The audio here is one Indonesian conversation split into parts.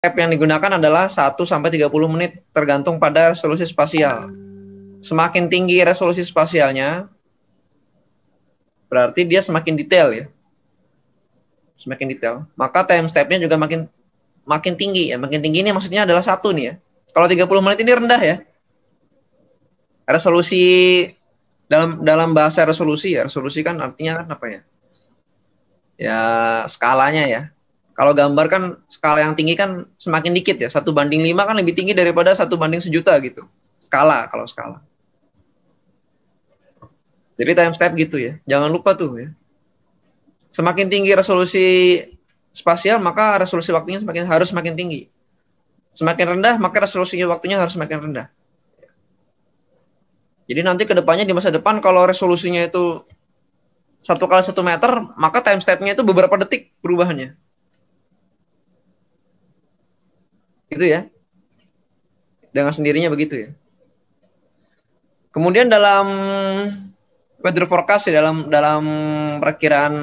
step yang digunakan adalah 1-30 menit tergantung pada resolusi spasial. Semakin tinggi resolusi spasialnya, berarti dia semakin detail ya. Semakin detail. Maka time step-nya juga makin tinggi ya. Makin tinggi ini maksudnya adalah 1 nih ya. Kalau 30 menit ini rendah ya. Resolusi dalam bahasa resolusi ya. Resolusi kan artinya kan apa ya? Ya skalanya ya. Kalau gambar kan skala yang tinggi kan semakin dikit ya. 1:5 kan lebih tinggi daripada 1:1.000.000 gitu. Kalau skala. Jadi time step gitu ya. Jangan lupa tuh ya. Semakin tinggi resolusi spasial, maka resolusi waktunya harus semakin tinggi. Semakin rendah, maka resolusi waktunya harus semakin rendah. Jadi nanti ke depannya di masa depan kalau resolusinya itu 1x1 meter, maka time step-nya itu beberapa detik perubahannya. Gitu ya. Dengan sendirinya begitu ya. Kemudian dalam weather forecast ya, dalam perakiraan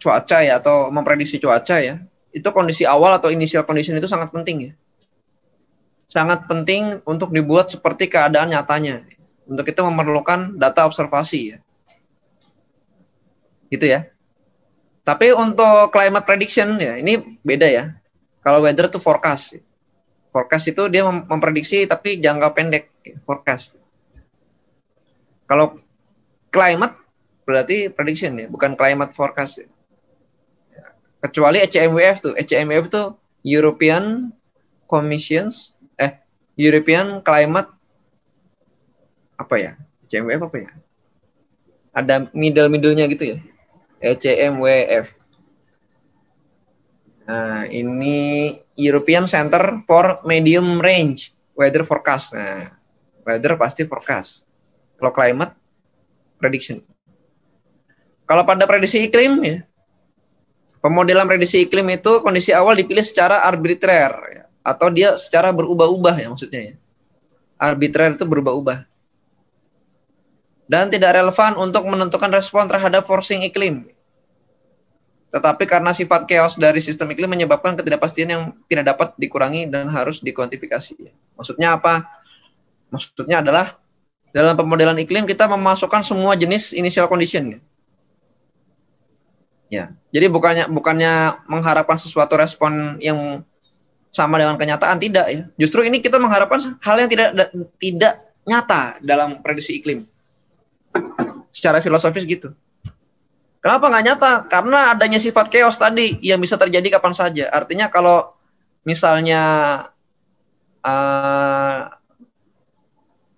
cuaca ya atau memprediksi cuaca ya, itu kondisi awal atau initial condition itu sangat penting ya. Sangat penting untuk dibuat seperti keadaan nyatanya. Untuk itu memerlukan data observasi ya. Gitu ya. Tapi untuk climate prediction ya ini beda ya. Kalau weather itu forecast. Forecast itu dia memprediksi tapi jangka pendek forecast. Kalau climate berarti prediction ya, bukan climate forecast ya. Kecuali ECMWF tuh. ECMWF tuh European Commissions European Climate apa ya? ECMWF apa ya? Ada middle-nya gitu ya. ECMWF. Nah, ini European Center for Medium Range Weather Forecast. Nah, weather pasti forecast. Kalau climate, prediction. Kalau pada prediksi iklim ya, pemodelan prediksi iklim itu kondisi awal dipilih secara arbitrer ya, atau dia secara berubah-ubah ya maksudnya ya. Arbitrer itu berubah-ubah. Dan tidak relevan untuk menentukan respon terhadap forcing iklim. Tetapi karena sifat chaos dari sistem iklim menyebabkan ketidakpastian yang tidak dapat dikurangi dan harus dikuantifikasi. Maksudnya apa? Maksudnya adalah dalam pemodelan iklim kita memasukkan semua jenis initial condition. Ya, jadi bukannya mengharapkan sesuatu respon yang sama dengan kenyataan, tidak ya. Justru ini kita mengharapkan hal yang tidak nyata dalam prediksi iklim. Secara filosofis gitu. Kenapa nggak nyata? Karena adanya sifat chaos tadi yang bisa terjadi kapan saja. Artinya kalau misalnya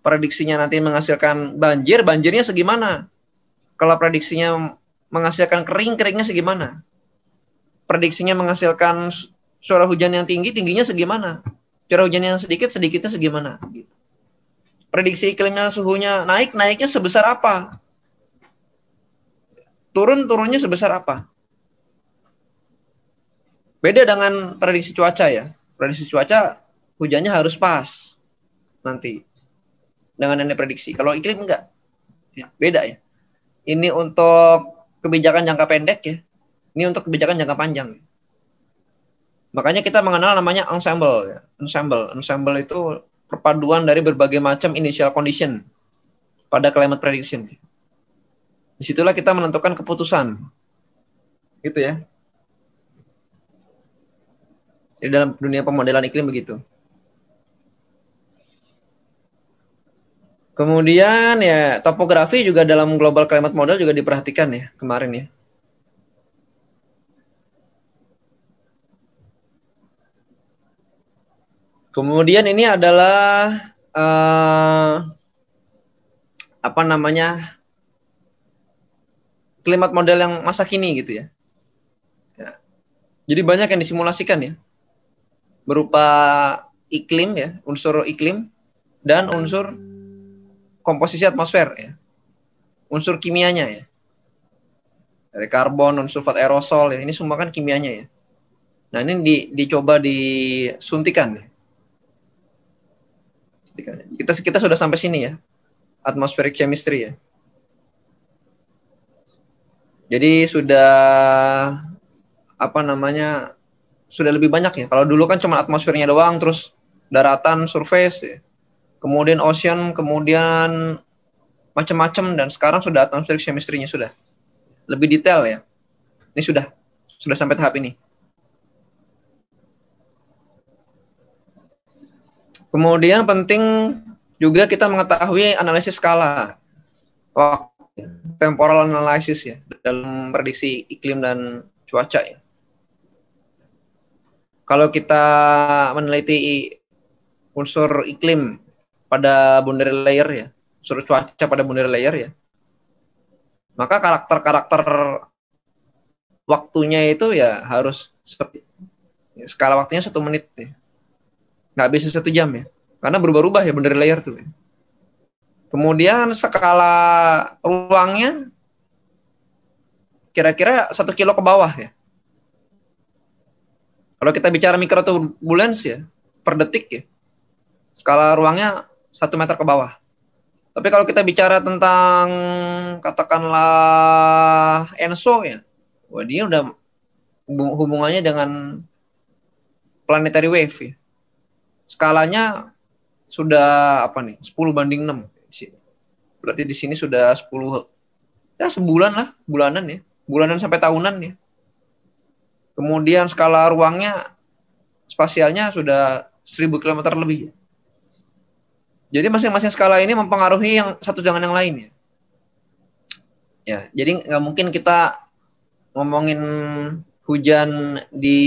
prediksinya nanti menghasilkan banjir, banjirnya segimana? Kalau prediksinya menghasilkan kering, keringnya segimana? Prediksinya menghasilkan curah hujan yang tinggi, tingginya segimana? Curah hujan yang sedikit, sedikitnya segimana? Prediksi iklimnya suhunya naik, naiknya sebesar apa? Turunnya sebesar apa? Beda dengan prediksi cuaca ya. Prediksi cuaca hujannya harus pas nanti dengan yang diprediksi. Kalau iklim enggak. Ya, beda ya. Ini untuk kebijakan jangka pendek ya. Ini untuk kebijakan jangka panjang. Makanya kita mengenal namanya ensemble ya. Ensemble itu perpaduan dari berbagai macam initial condition pada climate prediction. Disitulah kita menentukan keputusan. Gitu ya. Jadi dalam dunia pemodelan iklim begitu. Kemudian ya topografi juga dalam global climate model juga diperhatikan ya kemarin ya. Kemudian ini adalah apa namanya climate model yang masa kini gitu ya. Jadi banyak yang disimulasikan ya, berupa iklim ya, unsur iklim dan unsur komposisi atmosfer ya, unsur kimianya ya, dari karbon, unsur sulfat aerosol ya, ini semua kan kimianya ya. Nah ini dicoba disuntikan ya. Kita sudah sampai sini ya, atmospheric chemistry ya. Jadi sudah apa namanya sudah lebih banyak ya. Kalau dulu kan cuma atmosfernya doang, terus daratan, surface, ya. Kemudian ocean, kemudian macam-macam, dan sekarang sudah atmospheric chemistry-nya sudah lebih detail ya. Ini sudah sampai tahap ini. Kemudian penting juga kita mengetahui analisis skala, temporal analysis ya, dalam prediksi iklim dan cuaca ya. Kalau kita meneliti unsur iklim pada boundary layer ya, unsur cuaca pada boundary layer ya, maka karakter-karakter waktunya itu ya harus seperti skala waktunya 1 menit ya. Nggak bisa 1 jam ya, karena berubah-ubah ya boundary layer tuh ya. Kemudian skala ruangnya kira-kira 1 kilo ke bawah ya. Kalau kita bicara microturbulence ya, per detik ya, skala ruangnya 1 meter ke bawah. Tapi kalau kita bicara tentang katakanlah ENSO ya, wah dia udah hubungannya dengan planetary wave ya. Skalanya sudah apa nih? 10/6. Berarti di sini sudah 10, ya sebulan lah, bulanan ya. Bulanan sampai tahunan ya. Kemudian skala ruangnya, spasialnya sudah 1000 km lebih. Jadi masing-masing skala ini mempengaruhi yang satu dengan yang lain ya. Ya, jadi nggak mungkin kita ngomongin hujan di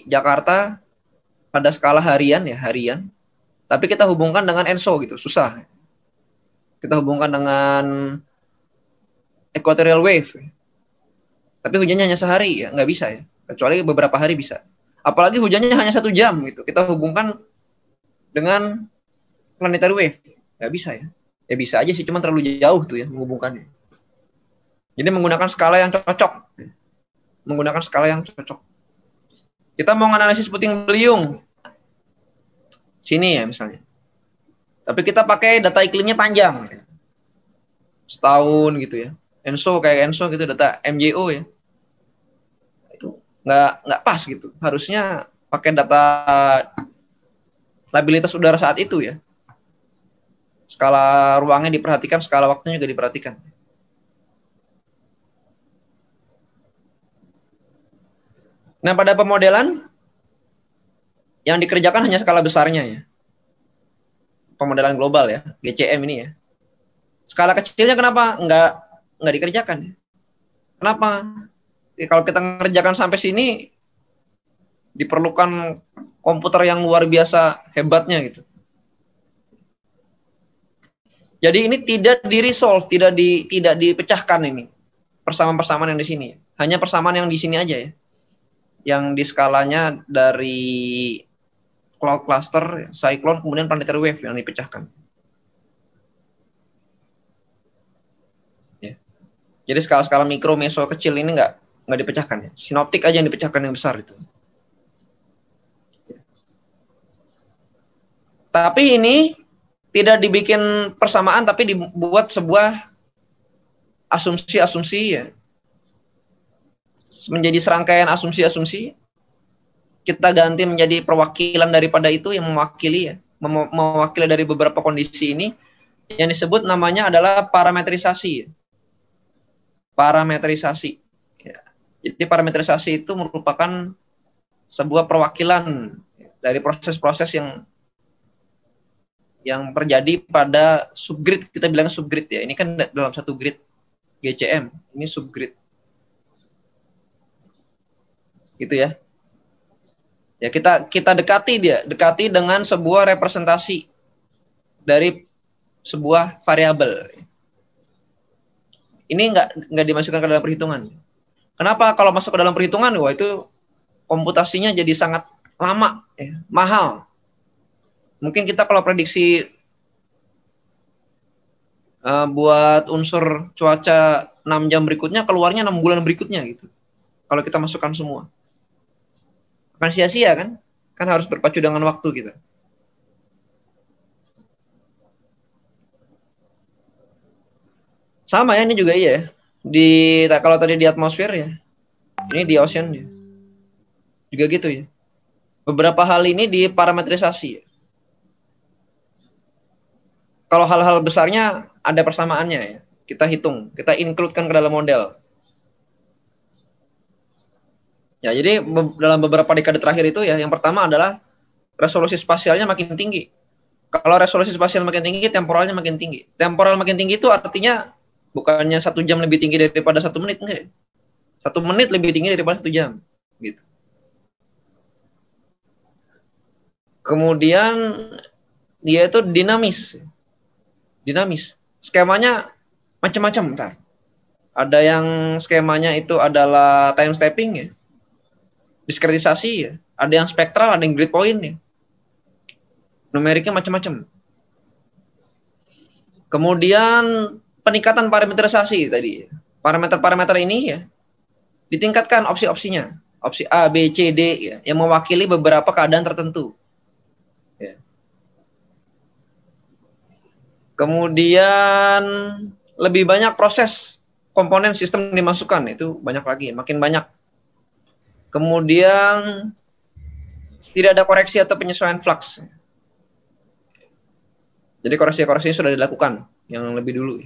Jakarta pada skala harian ya, harian. Tapi kita hubungkan dengan ENSO gitu, susah. Kita hubungkan dengan equatorial wave. Tapi hujannya hanya sehari ya, nggak bisa ya. Kecuali beberapa hari bisa. Apalagi hujannya hanya 1 jam gitu. Kita hubungkan dengan planetary wave. Nggak bisa ya. Ya bisa aja sih, cuma terlalu jauh tuh ya menghubungkannya. Jadi menggunakan skala yang cocok. Menggunakan skala yang cocok. Kita mau analisis puting beliung. Sini ya misalnya. Tapi kita pakai data iklimnya panjang. Setahun gitu ya. ENSO kayak ENSO gitu, data MJO ya. Itu nggak pas gitu. Harusnya pakai data labilitas udara saat itu ya. Skala ruangnya diperhatikan, skala waktunya juga diperhatikan. Nah, pada pemodelan yang dikerjakan hanya skala besarnya ya. Pemodelan global ya, GCM ini ya. Skala kecilnya kenapa nggak dikerjakan ya? Kenapa? Ya, kalau kita ngerjakan sampai sini diperlukan komputer yang luar biasa hebatnya gitu. Jadi ini tidak di-resolve, tidak dipecahkan ini. Persamaan-persamaan yang di sini. Hanya persamaan yang di sini aja ya. Yang di skalanya dari cloud cluster, cyclone, kemudian planetary wave yang dipecahkan. Ya. Jadi skala-skala mikro, meso, kecil ini nggak dipecahkan ya. Sinoptik aja yang dipecahkan yang besar itu. Tapi ini tidak dibikin persamaan, tapi dibuat sebuah asumsi-asumsi ya. Menjadi serangkaian asumsi-asumsi. Kita ganti menjadi perwakilan daripada itu yang mewakili ya. Mewakili dari beberapa kondisi ini. Yang disebut namanya adalah parametrisasi ya. Parametrisasi. Ya. Jadi parametrisasi itu merupakan sebuah perwakilan dari proses-proses yang terjadi pada subgrid, kita bilang subgrid ya. Ini kan dalam satu grid GCM, ini subgrid. Gitu ya. Ya kita dekati dengan sebuah representasi dari sebuah variabel. Ini nggak dimasukkan ke dalam perhitungan. Kenapa? Kalau masuk ke dalam perhitungan, wah itu komputasinya jadi sangat lama, ya, mahal. Mungkin kita kalau prediksi buat unsur cuaca 6 jam berikutnya, keluarnya 6 bulan berikutnya gitu. Kalau kita masukkan semua. Akan sia-sia kan? Kan harus berpacu dengan waktu kita. Sama ya, ini juga iya. Kalau tadi di atmosfer ya. Ini di ocean ya. Juga gitu ya. Beberapa hal ini diparametrisasi. Kalau hal-hal besarnya ada persamaannya ya. Kita hitung, kita include-kan ke dalam model. Ya, jadi dalam beberapa dekade terakhir itu ya, yang pertama adalah resolusi spasialnya makin tinggi. Kalau resolusi spasial makin tinggi, temporalnya makin tinggi. Temporal makin tinggi itu artinya bukannya 1 jam lebih tinggi daripada 1 menit, enggak. 1 menit lebih tinggi daripada 1 jam, gitu. Kemudian dia itu dinamis. Skemanya macam-macam, ntar. Ada yang skemanya itu adalah time stepping ya, diskretisasi ya, ada yang spektral, ada yang grid point ya. Numeriknya macam-macam. Kemudian peningkatan parameterisasi tadi. Parameter-parameter ini ya ditingkatkan opsi-opsinya. Opsi A, B, C, D ya, yang mewakili beberapa keadaan tertentu. Ya. Kemudian lebih banyak proses komponen sistem dimasukkan, itu banyak lagi, makin banyak. Kemudian tidak ada koreksi atau penyesuaian flux. Jadi koreksi-koreksinya sudah dilakukan yang lebih dulu.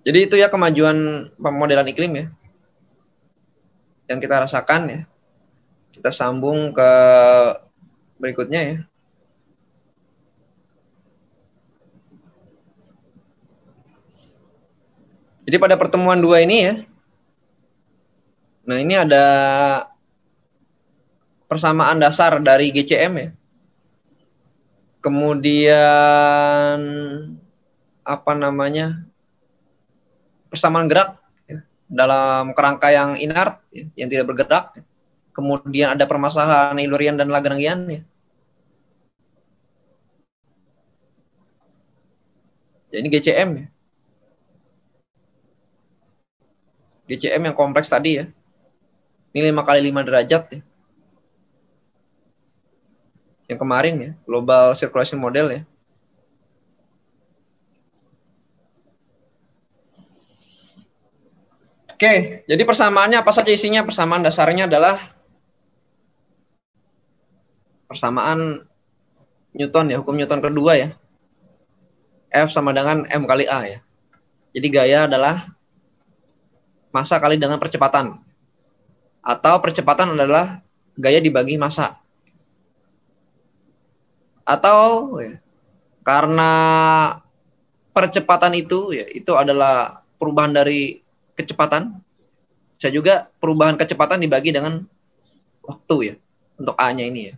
Jadi itu ya kemajuan pemodelan iklim ya, yang kita rasakan ya. Kita sambung ke berikutnya ya. Jadi pada pertemuan 2 ini ya, nah ini ada persamaan dasar dari GCM ya. Kemudian apa namanya, persamaan gerak ya, dalam kerangka yang inert ya, yang tidak bergerak. Kemudian ada permasalahan Eulerian dan Lagrangian ya. Ya ini GCM ya. GCM yang kompleks tadi ya. Ini 5x5 derajat ya. Yang kemarin ya, Global Circulation Model ya. Oke, jadi persamaannya apa saja isinya? Persamaan dasarnya adalah persamaan Newton ya, hukum Newton kedua ya. F sama dengan M kali A ya. Jadi gaya adalah massa kali dengan percepatan. Atau percepatan adalah gaya dibagi massa. Atau ya, karena percepatan itu ya, itu adalah perubahan dari kecepatan. Bisa juga perubahan kecepatan dibagi dengan waktu ya, untuk A-nya ini ya.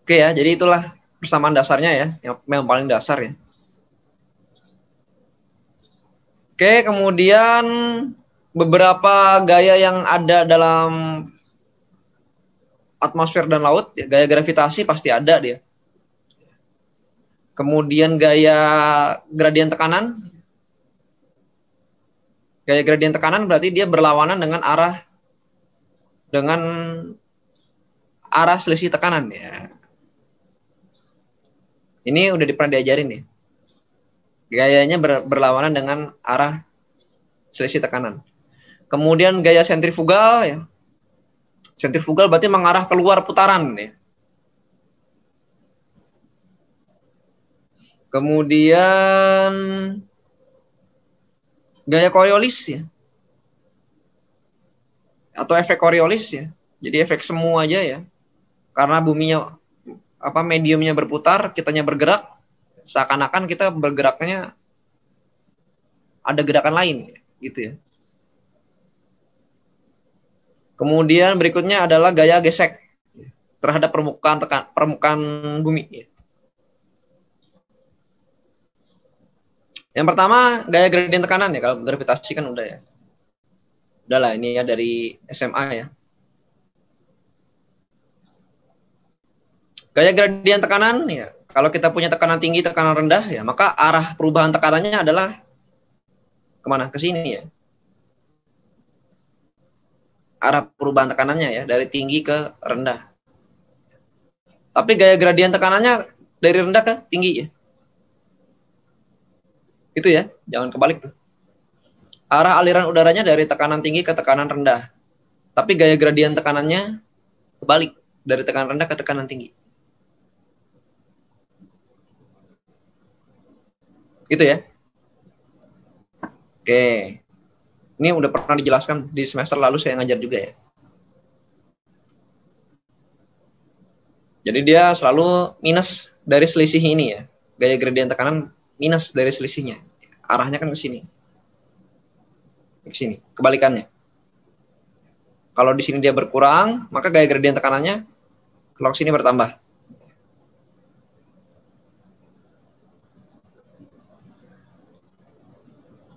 Oke ya, jadi itulah persamaan dasarnya ya, yang paling dasar ya. Oke, kemudian beberapa gaya yang ada dalam atmosfer dan laut, ya, gaya gravitasi pasti ada dia. Kemudian gaya gradien tekanan. Gaya gradien tekanan berarti dia berlawanan dengan arah selisih tekanan ya. Ini udah pernah diajarin nih. Gayanya berlawanan dengan arah selisih tekanan. Kemudian gaya sentrifugal ya. Sentrifugal berarti mengarah keluar putaran ya. Kemudian gaya Coriolis ya. Atau efek Coriolis ya. Jadi efek semu aja ya. Karena buminya mediumnya berputar, kitanya bergerak, seakan-akan kita bergeraknya ada gerakan lain gitu ya. Kemudian berikutnya adalah gaya gesek terhadap permukaan bumi ya. Yang pertama gaya gradien tekanan ya, kalau gravitasi kan udah ya. Udahlah ini ya dari SMA ya. Gaya gradien tekanan ya, kalau kita punya tekanan tinggi, tekanan rendah ya, maka arah perubahan tekanannya adalah kemana? Ke sini ya. Arah perubahan tekanannya ya, dari tinggi ke rendah. Tapi gaya gradien tekanannya dari rendah ke tinggi ya. Itu ya, jangan kebalik tuh. arah aliran udaranya dari tekanan tinggi ke tekanan rendah. Tapi gaya gradien tekanannya kebalik, dari tekanan rendah ke tekanan tinggi. Gitu ya. Oke. Ini udah pernah dijelaskan di semester lalu, saya ngajar juga ya. Jadi dia selalu minus dari selisih ini ya. Gaya gradien tekanan minus dari selisihnya. Arahnya kan ke sini. Ke sini, kebalikannya. Kalau di sini dia berkurang, maka gaya gradien tekanannya kalau ke sini bertambah.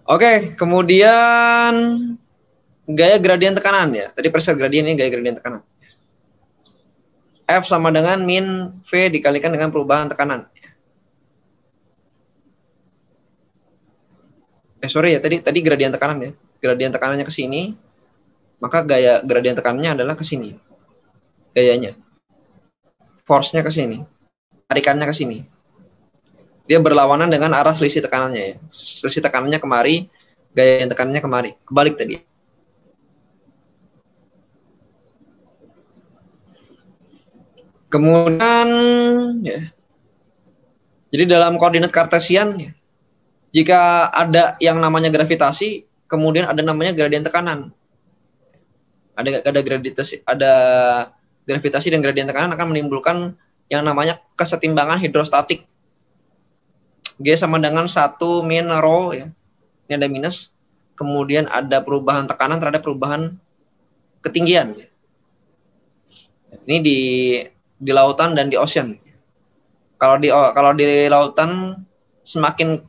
Oke, kemudian gaya gradien tekanan ya. Tadi pressure gradien, ini gaya gradien tekanan. F sama dengan min V dikalikan dengan perubahan tekanan. Sorry ya, tadi gradien tekanan ya. Gradien tekanannya ke sini, maka gaya gradien tekanannya adalah ke sini. Gayanya. Force-nya ke sini. Tarikannya ke sini. Dia berlawanan dengan arah selisih tekanannya ya. Selisih tekanannya kemari, gaya tekanannya kemari. Kebalik tadi. Kemudian ya. Jadi dalam koordinat kartesian ya, jika ada yang namanya gravitasi, kemudian ada namanya gradien tekanan. Ada gravitasi dan gradien tekanan akan menimbulkan yang namanya kesetimbangan hidrostatik. G sama dengan 1 min rho ya. Ini ada minus. Kemudian ada perubahan tekanan terhadap perubahan ketinggian. Ini di lautan dan di ocean. Kalau di lautan semakin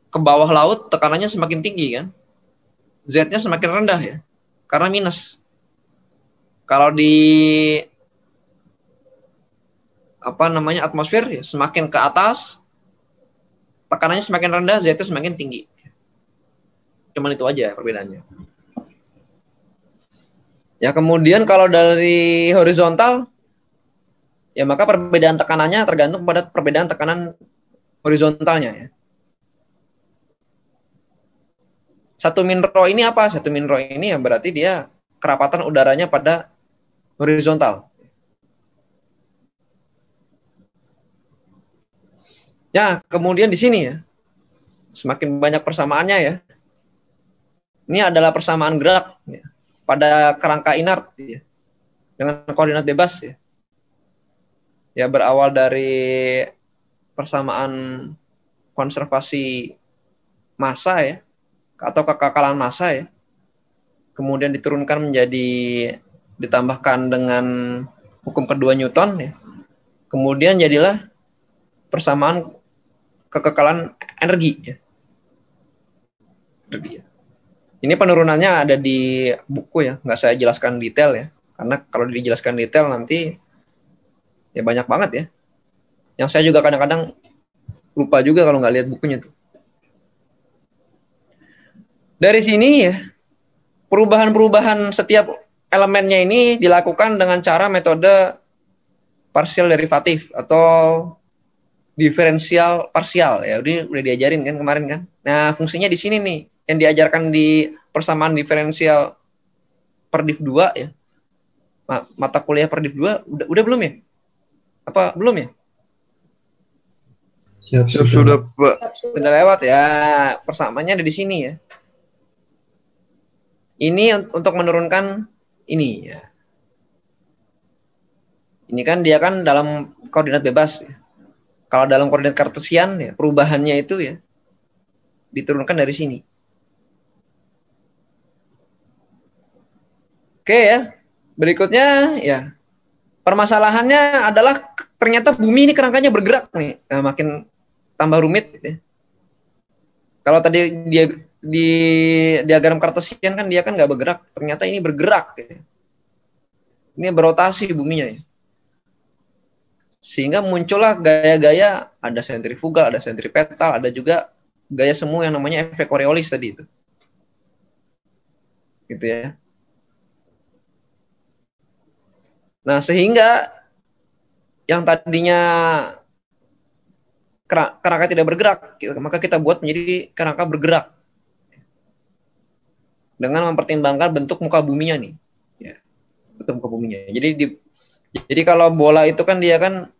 ke bawah laut tekanannya semakin tinggi kan. Z-nya semakin rendah ya. Karena minus. Kalau di atmosfer ya, semakin ke atas tekanannya semakin rendah, Z-nya semakin tinggi. Cuman itu aja perbedaannya. Ya, kemudian kalau dari horizontal ya maka perbedaan tekanannya tergantung pada perbedaan tekanan horizontalnya ya. 1 min rho ini apa? 1 min rho ini ya berarti dia kerapatan udaranya pada horizontal. Ya, kemudian di sini ya. Semakin banyak persamaannya ya. Ini adalah persamaan gerak ya, pada kerangka inert ya, dengan koordinat bebas ya. Ya, berawal dari persamaan konservasi massa ya, atau kekekalan massa ya. Kemudian diturunkan menjadi ditambahkan dengan hukum kedua Newton ya. Kemudian jadilah persamaan kekekalan energi ya. Energi ya. Ini penurunannya ada di buku ya, nggak saya jelaskan detail ya. Karena kalau dijelaskan detail nanti ya banyak banget ya. Yang saya juga kadang-kadang lupa juga kalau nggak lihat bukunya tuh. Dari sini ya, perubahan-perubahan setiap elemennya ini dilakukan dengan cara metode partial derivatif atau diferensial parsial ya. Udah diajarin kan kemarin kan. Nah, fungsinya di sini nih yang diajarkan di persamaan diferensial per div 2 ya. Mata kuliah per div 2 udah belum ya? Apa belum ya? Siap sudah, Pak. Sudah lewat ya. Persamaannya ada di sini ya. Ini untuk menurunkan ini ya. Ini kan dia kan dalam koordinat bebas ya. Kalau dalam koordinat kartesian ya, perubahannya itu ya diturunkan dari sini. Oke ya. Berikutnya ya. Permasalahannya adalah ternyata bumi ini kerangkanya bergerak nih. Nah, makin tambah rumit ya. Kalau tadi dia di diagram kartesian kan dia kan nggak bergerak, ternyata ini bergerak ya. Ini berotasi buminya ya. Sehingga muncullah gaya-gaya, ada sentrifugal, ada sentripetal, ada juga gaya semu yang namanya efek Coriolis tadi itu. Gitu ya. Nah, sehingga yang tadinya kerangka tidak bergerak, maka kita buat menjadi kerangka bergerak. dengan mempertimbangkan bentuk muka buminya nih. Ya, bentuk muka buminya. Jadi kalau bola itu kan dia kan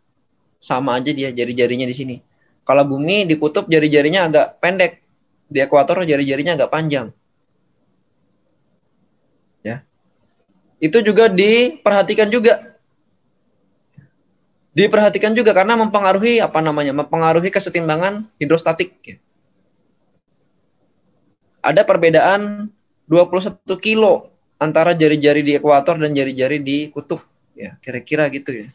sama aja dia jari-jarinya di sini. Kalau bumi di kutub jari-jarinya agak pendek, di ekuator jari-jarinya agak panjang. Ya. Itu juga diperhatikan juga. Diperhatikan juga karena mempengaruhi mempengaruhi kesetimbangan hidrostatik. Ya. Ada perbedaan 21 kilo antara jari-jari di ekuator dan jari-jari di kutub. Ya, kira-kira gitu ya.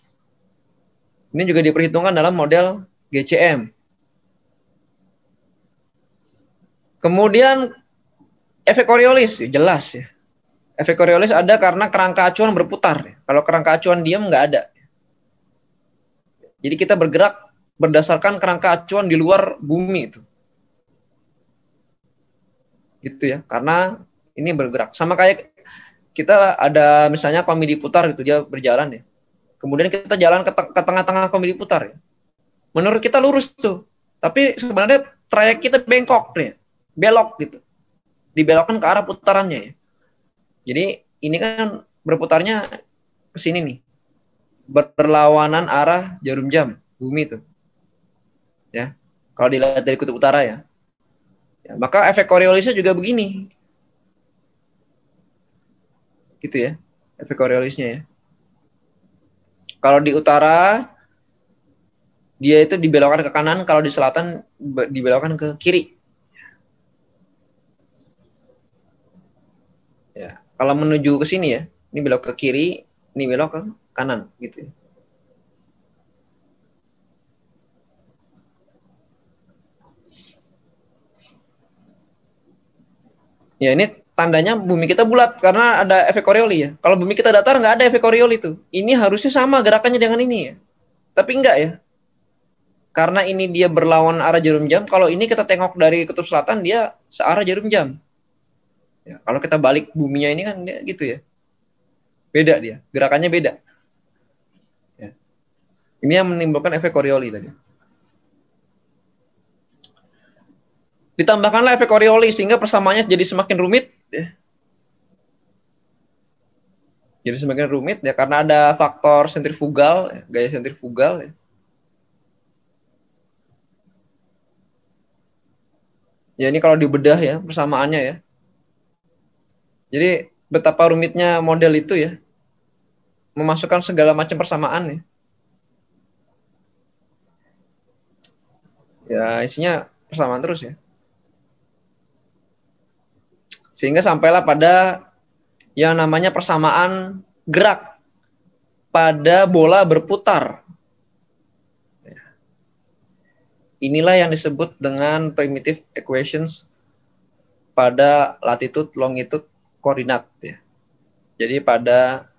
Ini juga diperhitungkan dalam model GCM. Kemudian efek Coriolis, jelas ya. Efek Coriolis ada karena kerangka acuan berputar. Kalau kerangka acuan diam nggak ada. Jadi kita bergerak berdasarkan kerangka acuan di luar bumi itu. Gitu ya. Karena ini bergerak. Sama kayak kita ada misalnya komedi putar gitu, dia berjalan ya. Kemudian kita jalan ke tengah-tengah komedi putar ya. Menurut kita lurus tuh. Tapi sebenarnya trayek kita bengkok nih. Belok gitu. Dibelokkan ke arah putarannya ya. Jadi ini kan berputarnya ke sini nih. Berlawanan arah jarum jam bumi itu. Ya. Kalau dilihat dari kutub utara ya. Ya, maka efek Coriolisnya juga begini. Gitu ya. Efek Coriolisnya ya. Kalau di utara dia itu dibelokkan ke kanan, kalau di selatan dibelokkan ke kiri. Ya, kalau menuju ke sini ya, ini belok ke kiri, ini belok ke kanan gitu ya. Ya ini tandanya bumi kita bulat karena ada efek Coriolis ya. Kalau bumi kita datar nggak ada efek Coriolis itu. Ini harusnya sama gerakannya dengan ini ya. Tapi enggak ya. Karena ini dia berlawan arah jarum jam. Kalau ini kita tengok dari kutub selatan dia searah jarum jam. Ya, kalau kita balik buminya ini kan dia gitu ya. Beda dia, gerakannya beda. Ya. Ini yang menimbulkan efek Coriolis tadi. Ditambahkanlah efek Coriolis sehingga persamaannya jadi semakin rumit. Ya. Jadi semakin rumit ya karena ada faktor sentrifugal, ya, gaya sentrifugal. Ya. Ya ini kalau dibedah ya persamaannya ya. Jadi betapa rumitnya model itu ya. Memasukkan segala macam persamaan ya. Ya isinya persamaan terus ya. Sehingga sampailah pada yang namanya persamaan gerak pada bola berputar. Inilah yang disebut dengan primitive equations pada latitude, longitude, koordinat. Ya. Jadi pada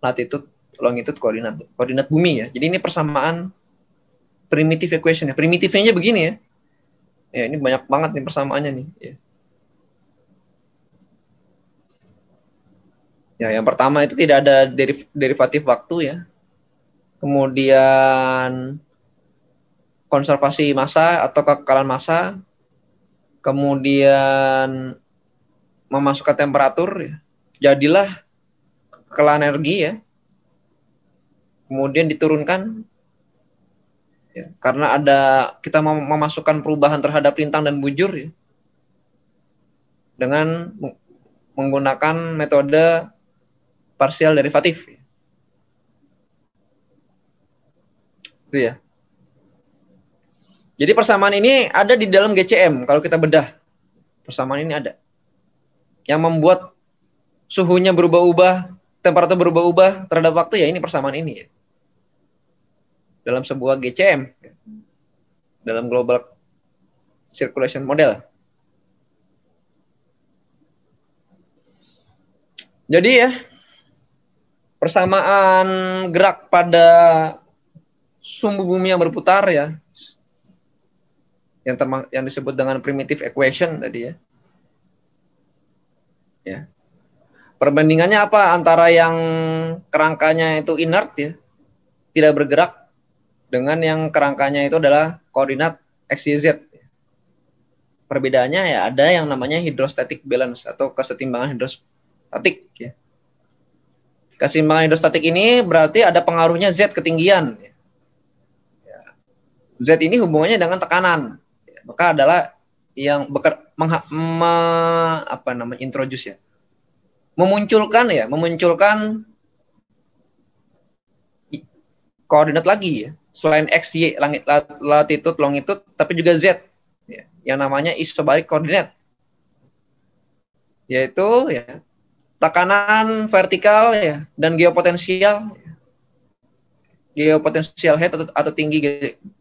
latitude, longitude, koordinat bumi ya. Jadi ini persamaan primitive equation ya. Primitifnya begini ya. Ya ini banyak banget nih persamaannya nih. Ya. Ya, yang pertama itu tidak ada derivatif waktu ya. Kemudian konservasi massa atau kekekalan massa. Kemudian memasukkan temperatur ya. Jadilah kekekalan energi ya. Kemudian diturunkan ya, karena ada kita memasukkan perubahan terhadap lintang dan bujur ya. Dengan menggunakan metode parsial derivatif. Itu ya. Jadi persamaan ini ada di dalam GCM kalau kita bedah. Persamaan ini ada. Yang membuat suhunya berubah-ubah, temperatur berubah-ubah terhadap waktu ya ini persamaan ini ya. Dalam sebuah GCM. Dalam Global Circulation Model. Jadi ya, persamaan gerak pada sumbu bumi yang berputar ya, yang disebut dengan primitive equation tadi ya. Ya. Perbandingannya apa antara yang kerangkanya itu inert ya, tidak bergerak, dengan yang kerangkanya itu adalah koordinat x, y, z. Perbedaannya ya ada yang namanya hydrostatic balance atau kesetimbangan hidrostatik ya. Keseimbangan hidrostatik ini berarti ada pengaruhnya Z ketinggian. Z ini hubungannya dengan tekanan. Maka adalah yang introduce ya. Memunculkan koordinat lagi ya. Selain X, Y, latitude, longitude, tapi juga Z. Ya, yang namanya isobaric koordinat. Yaitu ya tekanan vertikal ya dan geopotensial head atau tinggi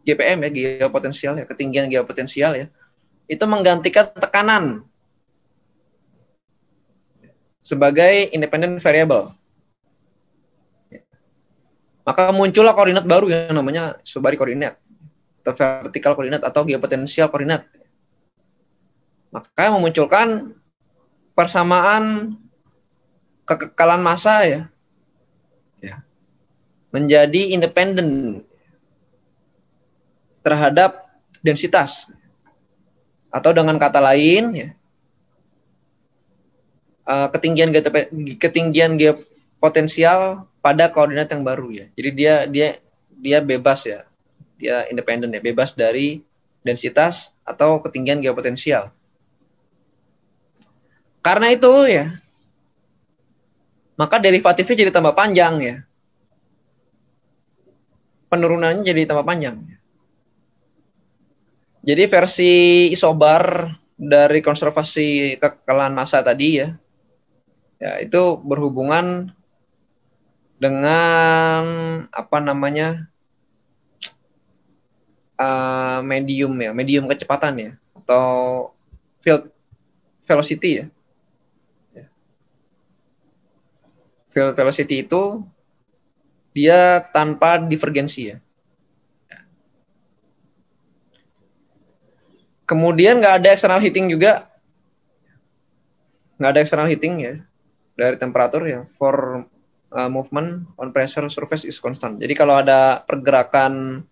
GPM ya, geopotensial ya, ketinggian geopotensial ya, itu menggantikan tekanan sebagai independent variable. Maka muncullah koordinat baru yang namanya isobaric koordinat atau vertikal koordinat atau geopotensial koordinat. Maka memunculkan persamaan kekekalan massa ya menjadi independen terhadap densitas, atau dengan kata lain ya, ketinggian geopotensial pada koordinat yang baru ya. Jadi dia bebas ya, dia independen ya, bebas dari densitas atau ketinggian geopotensial. Karena itu ya, maka derivatifnya jadi tambah panjang ya. Penurunannya jadi tambah panjang. Jadi versi isobar dari konservasi kekekalan massa tadi ya itu berhubungan dengan medium kecepatan ya, atau field velocity ya. Field velocity itu dia tanpa divergensi ya. Kemudian nggak ada external heating juga. Nggak ada external heating ya dari temperatur ya. For movement on pressure surface is constant. Jadi kalau ada pergerakan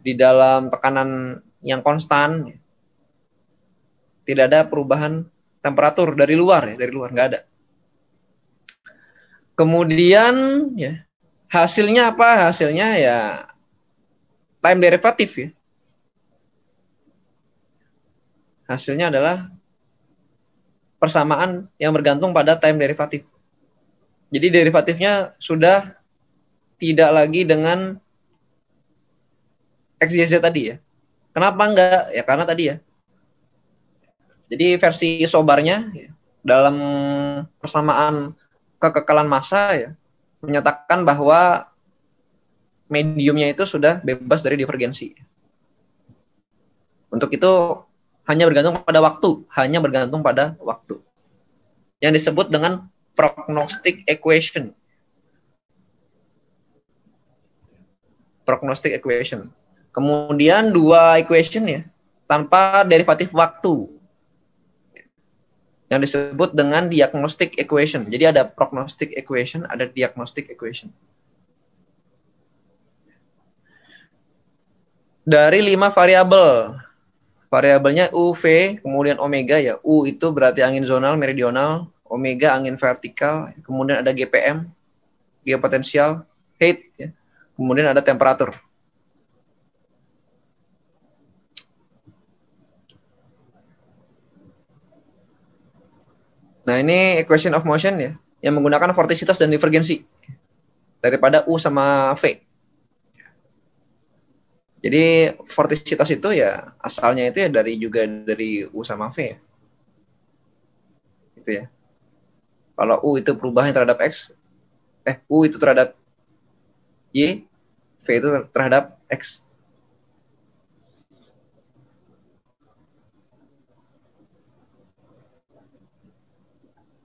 di dalam tekanan yang konstan, tidak ada perubahan temperatur dari luar nggak ada. Kemudian ya hasilnya apa? Hasilnya ya time derivative ya. Hasilnya adalah persamaan yang bergantung pada time derivative. Jadi derivatifnya sudah tidak lagi dengan X, Y, Z tadi ya. Kenapa enggak? Ya karena tadi ya. Jadi versi isobarnya ya, dalam persamaan kekekalan massa ya, menyatakan bahwa mediumnya itu sudah bebas dari divergensi. Untuk itu hanya bergantung pada waktu. Yang disebut dengan prognostic equation. Prognostic equation. Kemudian dua equation ya, tanpa derivatif waktu. Yang disebut dengan diagnostic equation. Jadi ada prognostic equation, ada diagnostic equation. Dari 5 variabel. Variabelnya U, V, kemudian omega ya. U itu berarti angin zonal, meridional, omega angin vertikal, kemudian ada GPM, geopotensial, heat, ya. Kemudian ada temperatur. Nah ini equation of motion ya, yang menggunakan vortisitas dan divergensi daripada U sama V. Jadi vortisitas itu ya asalnya itu ya dari U sama V ya. Gitu ya. Kalau U itu perubahan terhadap X, U itu terhadap Y, V itu terhadap X.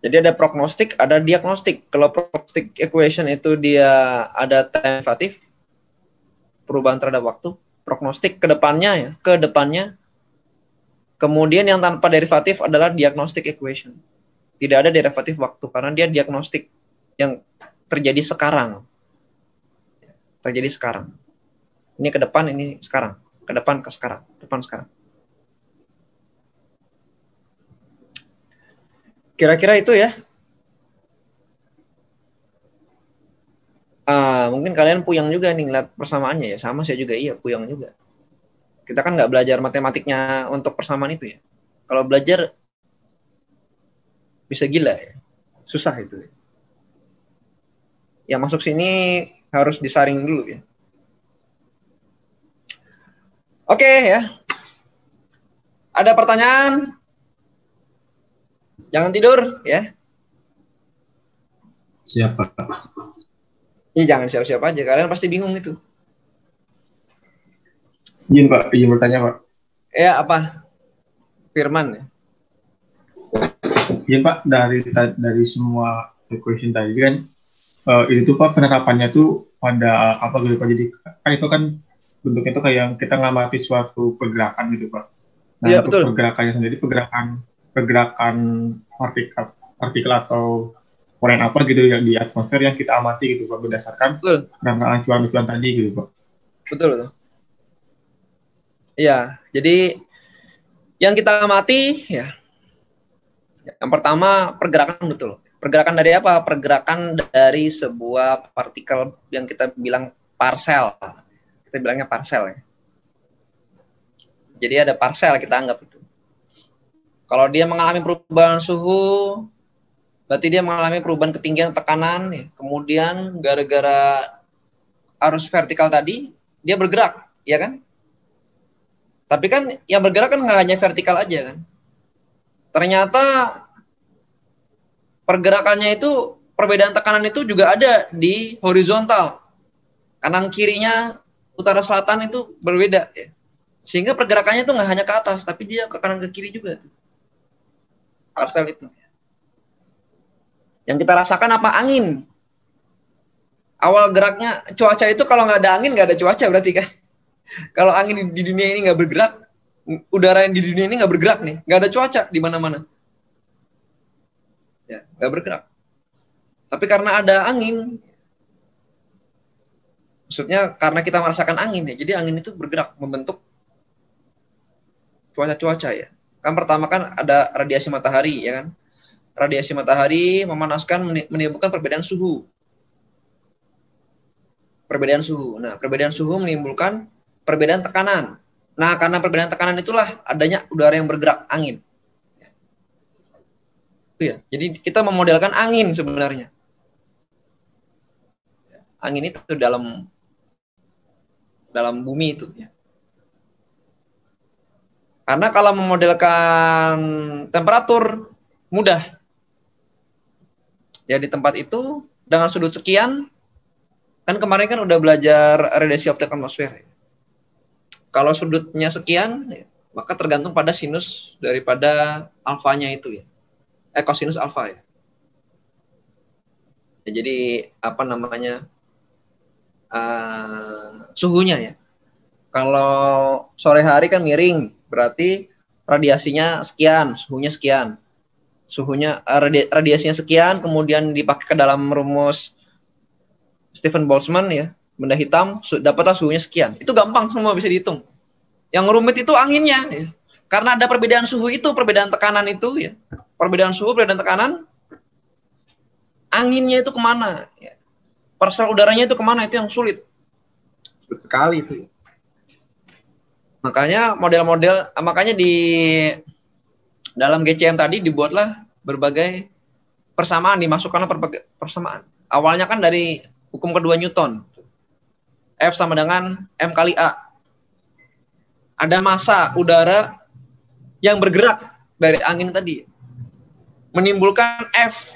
Jadi ada prognostik, ada diagnostik. Kalau prognostik equation itu dia ada time derivative, perubahan terhadap waktu. Prognostik ke depannya. Kemudian yang tanpa derivatif adalah diagnostic equation. Tidak ada derivatif waktu karena dia diagnostik yang terjadi sekarang. Ini ke depan, ini sekarang. Ke depan, ke sekarang. Depan, sekarang. Kira-kira itu ya. Mungkin kalian puyeng juga nih ngeliat persamaannya ya. Sama saya juga, iya puyeng juga. Kita kan nggak belajar matematiknya untuk persamaan itu ya. Kalau belajar bisa gila ya. Susah itu ya. Yang masuk sini harus disaring dulu ya. Oke ya. Ada pertanyaan? Jangan tidur ya. Siapa? Ini jangan siap-siap aja. Kalian pasti bingung itu. Izin Pak, izin bertanya Pak. Ya apa? Firman ya. Izin Pak, dari semua equation tadi kan, itu Pak penerapannya tuh pada apa gitu Pak? Jadi kan itu kan bentuknya tuh kayak kita ngamati suatu pergerakan gitu Pak. Nah Iya untuk betul. pergerakannya sendiri, pergerakan partikel atau poren apa gitu yang di atmosfer yang kita amati gitu Pak berdasarkan Betul. karena acuan-acuan tadi gitu Pak. Betul. Betul. Iya. Jadi yang kita amati ya. Yang pertama pergerakan betul. Pergerakan dari apa? Pergerakan dari sebuah partikel yang kita bilang parsel. Kita bilangnya parsel ya. Jadi ada parsel kita anggap itu. Kalau dia mengalami perubahan suhu, berarti dia mengalami perubahan ketinggian tekanan ya. Kemudian gara-gara arus vertikal tadi, dia bergerak, ya kan? Tapi kan yang bergerak kan nggak hanya vertikal aja kan. Ternyata pergerakannya itu, perbedaan tekanan itu juga ada di horizontal. Kanan kirinya, utara selatan itu berbeda ya. Sehingga pergerakannya itu nggak hanya ke atas, tapi dia ke kanan ke kiri juga. Parsel itu. Yang kita rasakan apa? Angin. Awal geraknya, cuaca itu kalau nggak ada angin, nggak ada cuaca berarti kan. Kalau angin di dunia ini nggak bergerak, udara yang di dunia ini nggak bergerak nih, nggak ada cuaca di mana-mana. Ya, nggak bergerak. Tapi karena ada angin, maksudnya karena kita merasakan angin ya, jadi angin itu bergerak membentuk cuaca-cuaca ya. Kan pertama kan ada radiasi matahari ya kan. Radiasi matahari memanaskan, menimbulkan perbedaan suhu. Perbedaan suhu. Nah, perbedaan suhu menimbulkan perbedaan tekanan. Nah, karena perbedaan tekanan itulah adanya udara yang bergerak, angin. Itu ya. Jadi kita memodelkan angin sebenarnya. Angin itu dalam bumi itu ya. Karena kalau memodelkan temperatur mudah. Ya di tempat itu dengan sudut sekian, kan kemarin kan udah belajar radiasi optik atmosfer. Kalau sudutnya sekian, ya, maka tergantung pada sinus daripada alfanya itu ya. Kosinus alfa ya. Jadi apa namanya, suhunya ya. Kalau sore hari kan miring, berarti radiasinya sekian, suhunya sekian. Suhunya radiasinya sekian, kemudian dipakai ke dalam rumus Stephen Boltzmann ya, benda hitam, dapatlah suhunya sekian. Itu gampang, semua bisa dihitung. Yang rumit itu anginnya ya. Karena ada perbedaan suhu itu, perbedaan tekanan itu ya. Perbedaan suhu, perbedaan tekanan, anginnya itu kemana ya. Parsel udaranya itu kemana, itu yang sulit. Sulit sekali itu ya. Makanya makanya di dalam GCM tadi dibuatlah berbagai persamaan, dimasukkanlah berbagai persamaan. Awalnya kan dari hukum kedua Newton. F sama dengan M kali A. Ada massa udara yang bergerak dari angin tadi. Menimbulkan F.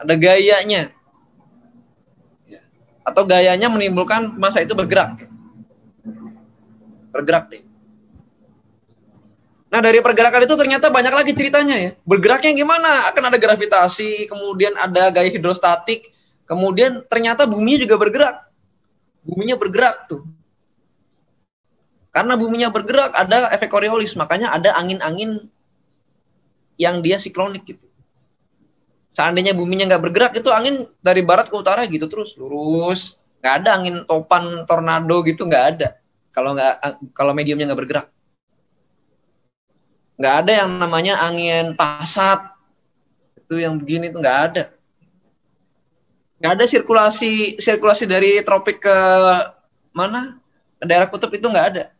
Ada gayanya. Atau gayanya menimbulkan massa itu bergerak. Bergerak deh. Nah dari pergerakan itu ternyata banyak lagi ceritanya ya. Bergeraknya gimana? Akan ada gravitasi, kemudian ada gaya hidrostatik, kemudian ternyata bumi juga bergerak. Buminya bergerak tuh. Karena buminya bergerak ada efek Coriolis, makanya ada angin-angin yang dia siklonik gitu. Seandainya buminya nggak bergerak, itu angin dari barat ke utara gitu terus lurus. Nggak ada angin topan, tornado gitu, nggak ada. Kalau mediumnya nggak bergerak. Nggak ada yang namanya angin pasat, Itu yang begini tuh nggak ada. Nggak ada sirkulasi dari tropik ke mana? Ke daerah kutub itu nggak ada.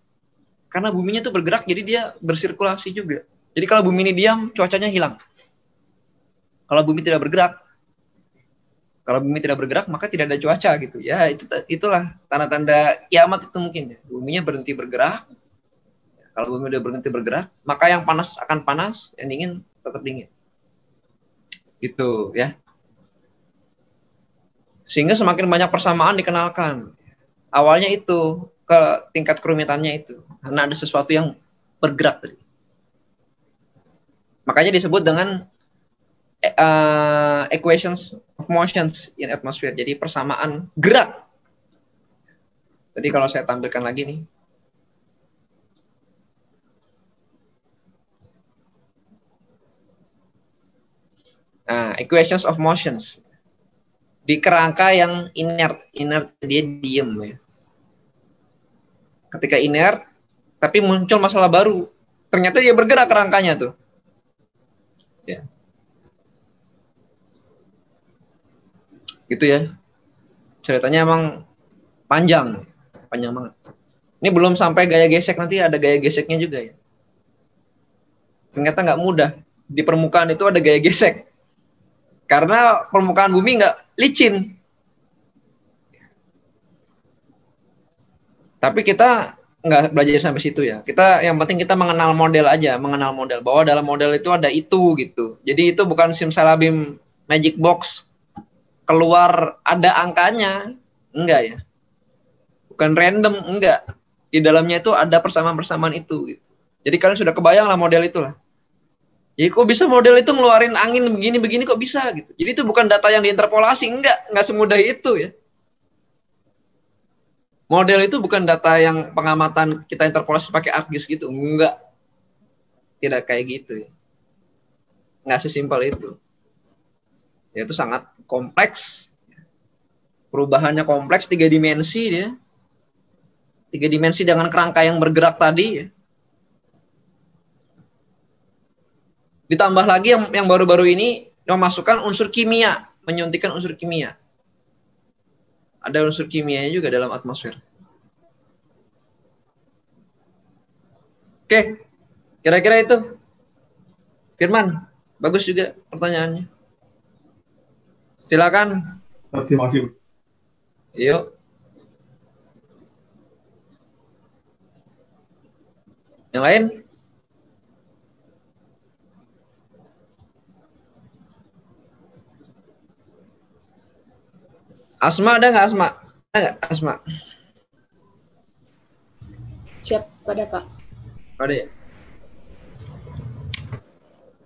Karena buminya tuh bergerak, jadi dia bersirkulasi juga. Jadi kalau bumi ini diam, cuacanya hilang. Kalau bumi tidak bergerak, maka tidak ada cuaca gitu. Ya, itulah tanda-tanda kiamat itu mungkin. Buminya berhenti bergerak. Kalau bumi udah berhenti bergerak, maka yang panas akan panas, yang dingin tetap dingin. Gitu ya. Sehingga semakin banyak persamaan dikenalkan. Awalnya itu ke tingkat kerumitannya itu karena ada sesuatu yang bergerak tadi. Makanya disebut dengan equations of motions in atmosphere. Jadi persamaan gerak. Jadi kalau saya tampilkan lagi nih. Nah, equations of motions. Di kerangka yang inert dia diem ya. Ketika inert, tapi muncul masalah baru. Ternyata dia bergerak kerangkanya tuh. Ya. Gitu ya. Ceritanya emang panjang banget. Ini belum sampai gaya gesek, nanti ada gaya geseknya juga ya. Ternyata nggak mudah. Di permukaan itu ada gaya gesek. Karena permukaan bumi nggak licin. Tapi kita nggak belajar sampai situ ya. Yang penting kita mengenal model aja, bahwa dalam model itu ada itu gitu. Jadi itu bukan simsalabim magic box keluar ada angkanya, enggak ya. Bukan random, enggak. Di dalamnya itu ada persamaan-persamaan itu. Gitu. Jadi kalian sudah kebayang lah model itulah. Jadi kok bisa model itu ngeluarin angin begini-begini kok bisa gitu. Jadi itu bukan data yang diinterpolasi, enggak semudah itu ya. Model itu bukan data yang pengamatan kita interpolasi pakai ArcGIS gitu, enggak. Tidak kayak gitu ya. Enggak sesimpel itu. Ya, itu sangat kompleks. Perubahannya kompleks, 3 dimensi dia. 3 dimensi dengan kerangka yang bergerak tadi ya. Ditambah lagi yang baru-baru ini memasukkan unsur kimia, menyuntikkan unsur kimia. Ada unsur kimianya juga dalam atmosfer. Oke, kira-kira itu. Firman, bagus juga pertanyaannya. Silakan. Terima kasih. Yuk. Yang lain? Asma ada nggak Asma? Ada nggak Asma? Siap, ada Pak. Ada ya?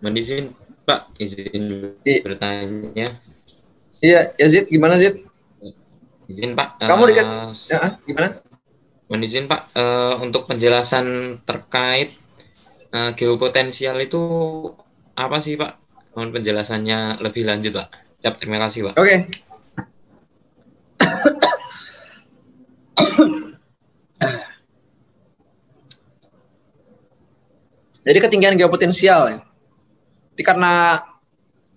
Mohon izin Pak, izin bertanya. Iya, Yazid, gimana Zid? Izin Pak. Kamu dekat? Gimana? Mohon izin Pak, untuk penjelasan terkait geopotensial itu apa sih Pak? Mohon penjelasannya lebih lanjut Pak. Siap, terima kasih Pak. Oke. Jadi ketinggian geopotensial ya. Jadi karena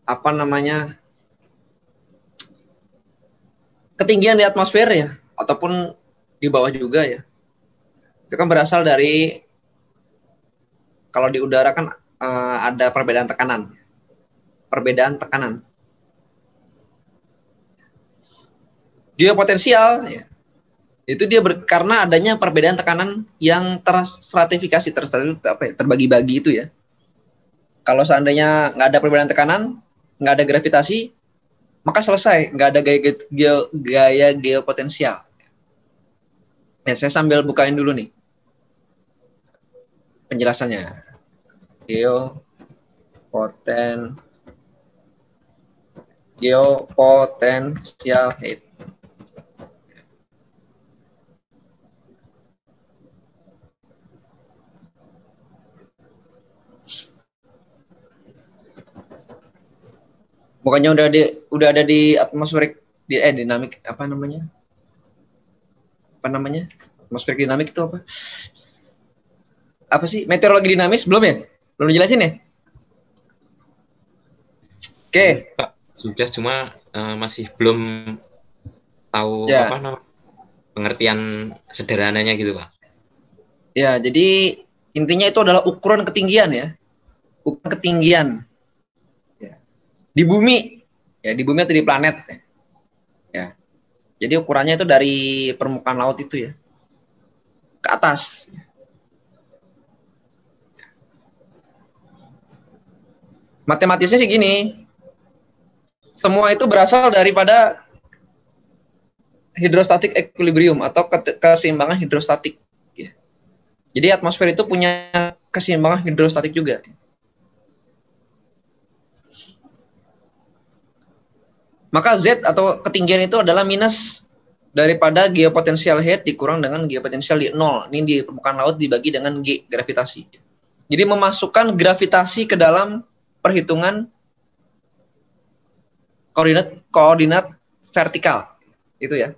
apa namanya? Ketinggian di atmosfer ya, ataupun di bawah juga ya. Itu kan berasal dari kalau di udara kan ada perbedaan tekanan. Geopotensial ya. Itu dia karena adanya perbedaan tekanan yang terstratifikasi, terbagi-bagi itu ya. Kalau seandainya nggak ada perbedaan tekanan, nggak ada gravitasi, maka selesai, nggak ada gaya geopotensial. Ya, saya sambil bukain dulu nih penjelasannya. Geopotensial heat. Bukannya udah ada di atmosferik dinamik apa namanya? Atmosferik dinamik itu apa? Apa sih? Meteorologi dinamis belum ya? Belum dijelasin ya? Oke. Pak, sudah cuma masih belum tahu Ya. apa namanya pengertian sederhananya gitu, Pak. Ya, jadi intinya itu adalah ukuran ketinggian ya. Ukuran ketinggian. Ya. Di bumi. Ya, di bumi atau di planet. Ya. Jadi ukurannya itu dari permukaan laut itu ya. Ke atas. Matematisnya sih gini. Semua itu berasal daripada hidrostatik equilibrium atau keseimbangan hidrostatik. Ya. Jadi atmosfer itu punya keseimbangan hidrostatik juga. Maka Z atau ketinggian itu adalah minus daripada geopotensial head dikurang dengan geopotensial di 0. Ini di permukaan laut dibagi dengan G, gravitasi. Jadi memasukkan gravitasi ke dalam perhitungan koordinat vertikal. Itu ya.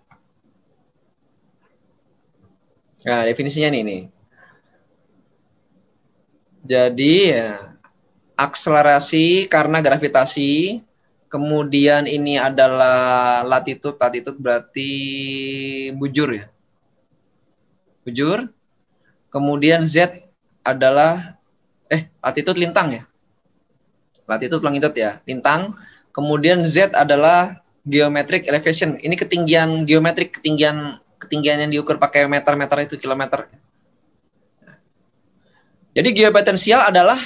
Nah, definisinya nih. Jadi ya, akselerasi karena gravitasi, kemudian ini adalah latitude berarti bujur ya. Bujur. Kemudian Z adalah latitude lintang ya. Latitude longitude ya, lintang. Kemudian Z adalah geometric elevation. Ini ketinggian geometrik, ketinggian yang diukur pakai meter itu kilometer. Jadi geopotensial adalah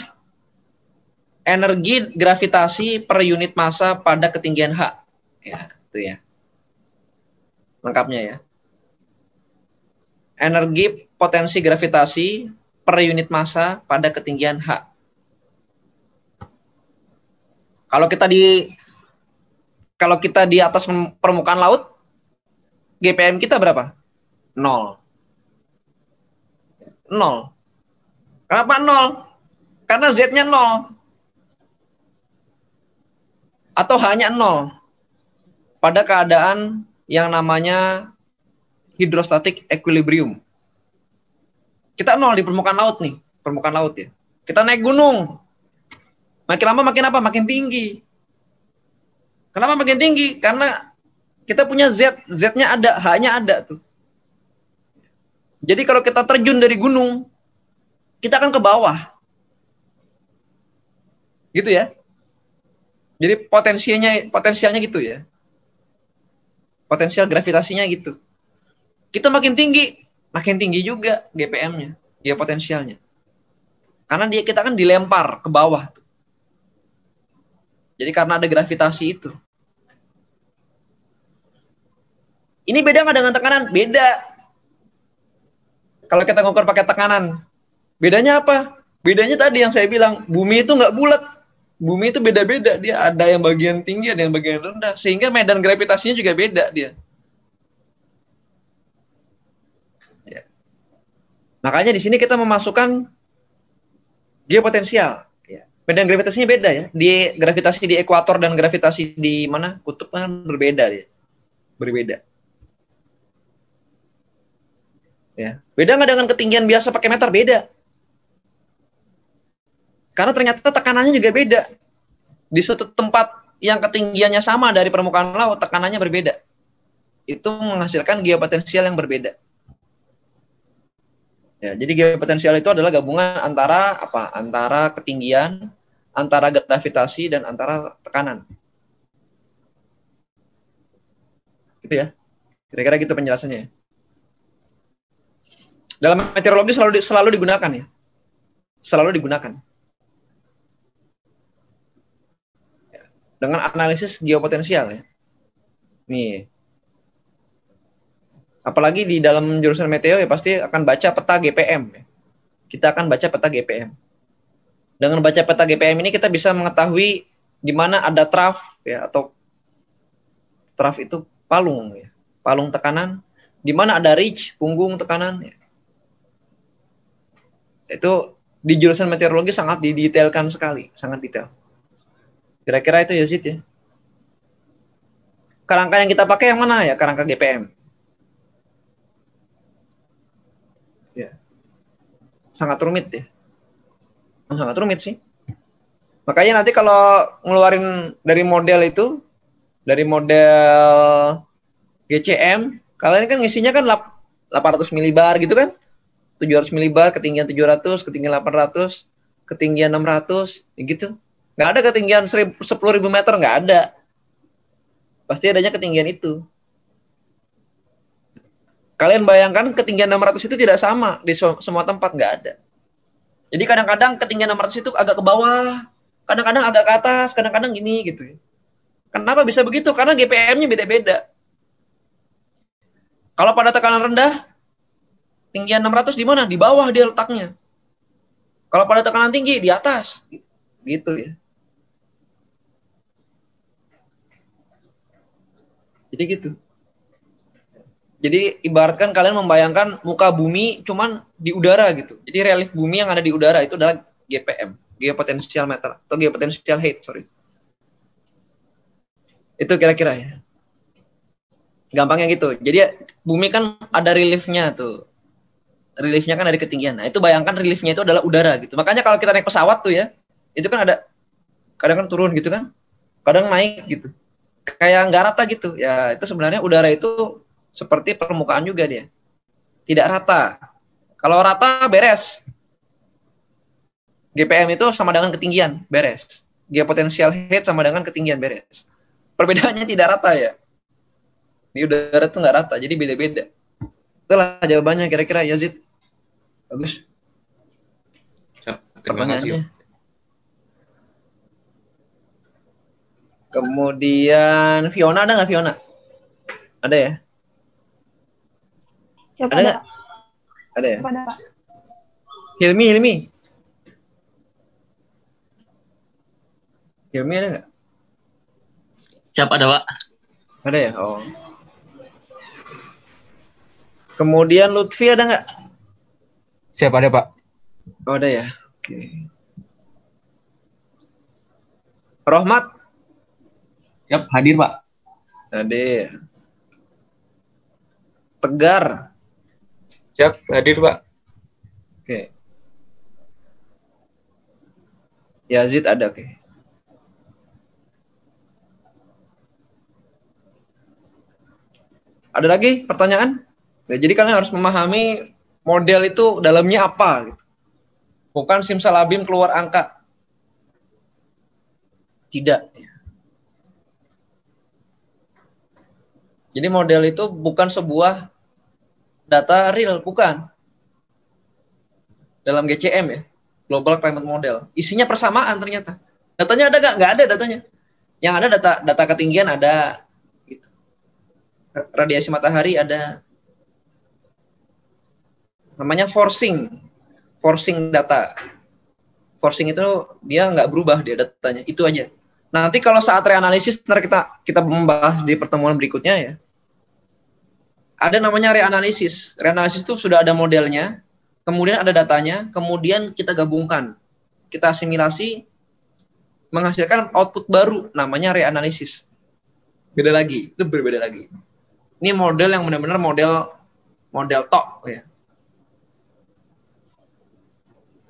energi gravitasi per unit massa pada ketinggian H. Ya, itu ya. Lengkapnya ya. Energi potensi gravitasi per unit massa pada ketinggian H. Kalau kita di atas permukaan laut, GPM kita berapa? 0. 0. Kenapa 0? Karena Z-nya 0. Atau hanya 0. Pada keadaan yang namanya hidrostatik equilibrium. Kita 0 di permukaan laut nih. Permukaan laut ya. Kita naik gunung. Makin lama makin apa? Makin tinggi. Kenapa makin tinggi? Karena kita punya Z. Z-nya ada, H-nya ada tuh. Jadi kalau kita terjun dari gunung, kita akan ke bawah. Gitu ya. Jadi potensialnya gitu ya. Potensial gravitasinya gitu. Kita makin tinggi juga GPM-nya, geopotensialnya. Karena kita kan dilempar ke bawah. Jadi karena ada gravitasi itu. Ini beda nggak dengan tekanan? Beda. Kalau kita ngukur pakai tekanan, bedanya apa? Bedanya tadi yang saya bilang, bumi itu nggak bulat. Bumi itu beda-beda, dia ada yang bagian tinggi, ada yang bagian rendah, sehingga medan gravitasinya juga beda dia. Ya. Makanya di sini kita memasukkan geopotensial. Ya. Medan gravitasinya beda ya. Di gravitasi di ekuator dan gravitasi di mana kutub kan berbeda dia. Berbeda. Ya. Beda nggak dengan ketinggian biasa pakai meter? Beda. Karena ternyata tekanannya juga beda. Di suatu tempat yang ketinggiannya sama dari permukaan laut, tekanannya berbeda. Itu menghasilkan geopotensial yang berbeda. Ya, jadi geopotensial itu adalah gabungan antara apa? Antara ketinggian, antara gravitasi, dan antara tekanan. Gitu ya. Kira-kira gitu penjelasannya. Dalam meteorologi selalu digunakan ya. Selalu digunakan. Dengan analisis geopotensial ya. Nih. Apalagi di dalam jurusan meteo ya pasti akan baca peta GPM ya. Kita akan baca peta GPM. Dengan baca peta GPM ini kita bisa mengetahui di mana ada trough ya, atau trough itu palung ya. Palung tekanan, di mana ada ridge, punggung tekanan ya. Itu di jurusan meteorologi sangat didetailkan sekali, sangat detail. Kira-kira itu ya Zid ya. Kerangka yang kita pakai yang mana ya? Kerangka GPM. Ya. Sangat rumit ya. Sangat rumit sih. Makanya nanti kalau ngeluarin dari model itu, dari model GCM, kalian kan ngisinya kan 800 milibar gitu kan? 700 milibar, ketinggian 700, ketinggian 800, ketinggian 600, gitu. Nggak ada ketinggian 10.000 meter, nggak ada. Pasti adanya ketinggian itu. Kalian bayangkan ketinggian 600 itu tidak sama di semua tempat, nggak ada. Jadi kadang-kadang ketinggian 600 itu agak ke bawah, kadang-kadang agak ke atas, kadang-kadang gini gitu. Kenapa bisa begitu? Karena GPM-nya beda-beda. Kalau pada tekanan rendah, ketinggian 600 di mana? Di bawah dia letaknya. Kalau pada tekanan tinggi, di atas. Gitu ya. Jadi gitu. Jadi ibaratkan kalian membayangkan muka bumi cuman di udara gitu. Jadi relief bumi yang ada di udara itu adalah GPM, geopotential meter atau geopotential height, sorry. Itu kira-kira ya. Gampangnya gitu. Jadi bumi kan ada reliefnya tuh. Reliefnya kan dari ketinggian. Nah, itu bayangkan reliefnya itu adalah udara gitu. Makanya kalau kita naik pesawat tuh ya, itu kan ada kadang kan turun gitu kan. Kadang naik gitu. Kayak nggak rata gitu. Ya, itu sebenarnya udara itu seperti permukaan juga dia. Tidak rata. Kalau rata beres. GPM itu sama dengan ketinggian, beres. Geopotential height sama dengan ketinggian, beres. Perbedaannya tidak rata ya. Di udara itu nggak rata, jadi beda-beda. Itulah jawabannya kira-kira, Yazid. Bagus. Ya, terima kasih. Kemudian Fiona, ada nggak Fiona? Ada ya? Siapa Ada nggak? Ada ya? Siapa ada, Pak? Hilmi. Hilmi ada nggak? Siapa ada, Pak? Ada ya? Oh. Kemudian Lutfi ada nggak? Siap, ada Pak. Oh, ada ya? Oke. Rohmat? Siap, hadir, Pak. Ada. Tegar? Siap, hadir Pak. Oke. Yazid ada, oke. Ada lagi pertanyaan? Ya, jadi kalian harus memahami model itu dalamnya apa. Gitu. Bukan simsalabim keluar angka. Tidak. Jadi model itu bukan sebuah data real, bukan. Dalam GCM ya, Global Climate Model. Isinya persamaan ternyata. Datanya ada nggak? Nggak ada datanya. Yang ada data ketinggian ada. Gitu. Radiasi matahari ada. Namanya forcing data. Forcing itu dia nggak berubah dia datanya, itu aja. Nanti kalau saat reanalisis, ntar kita membahas di pertemuan berikutnya ya. Ada namanya reanalisis. Reanalisis itu sudah ada modelnya, kemudian ada datanya, kemudian kita gabungkan, kita asimilasi, menghasilkan output baru, namanya reanalisis. Beda lagi, itu berbeda lagi. Ini model yang benar-benar model tok ya.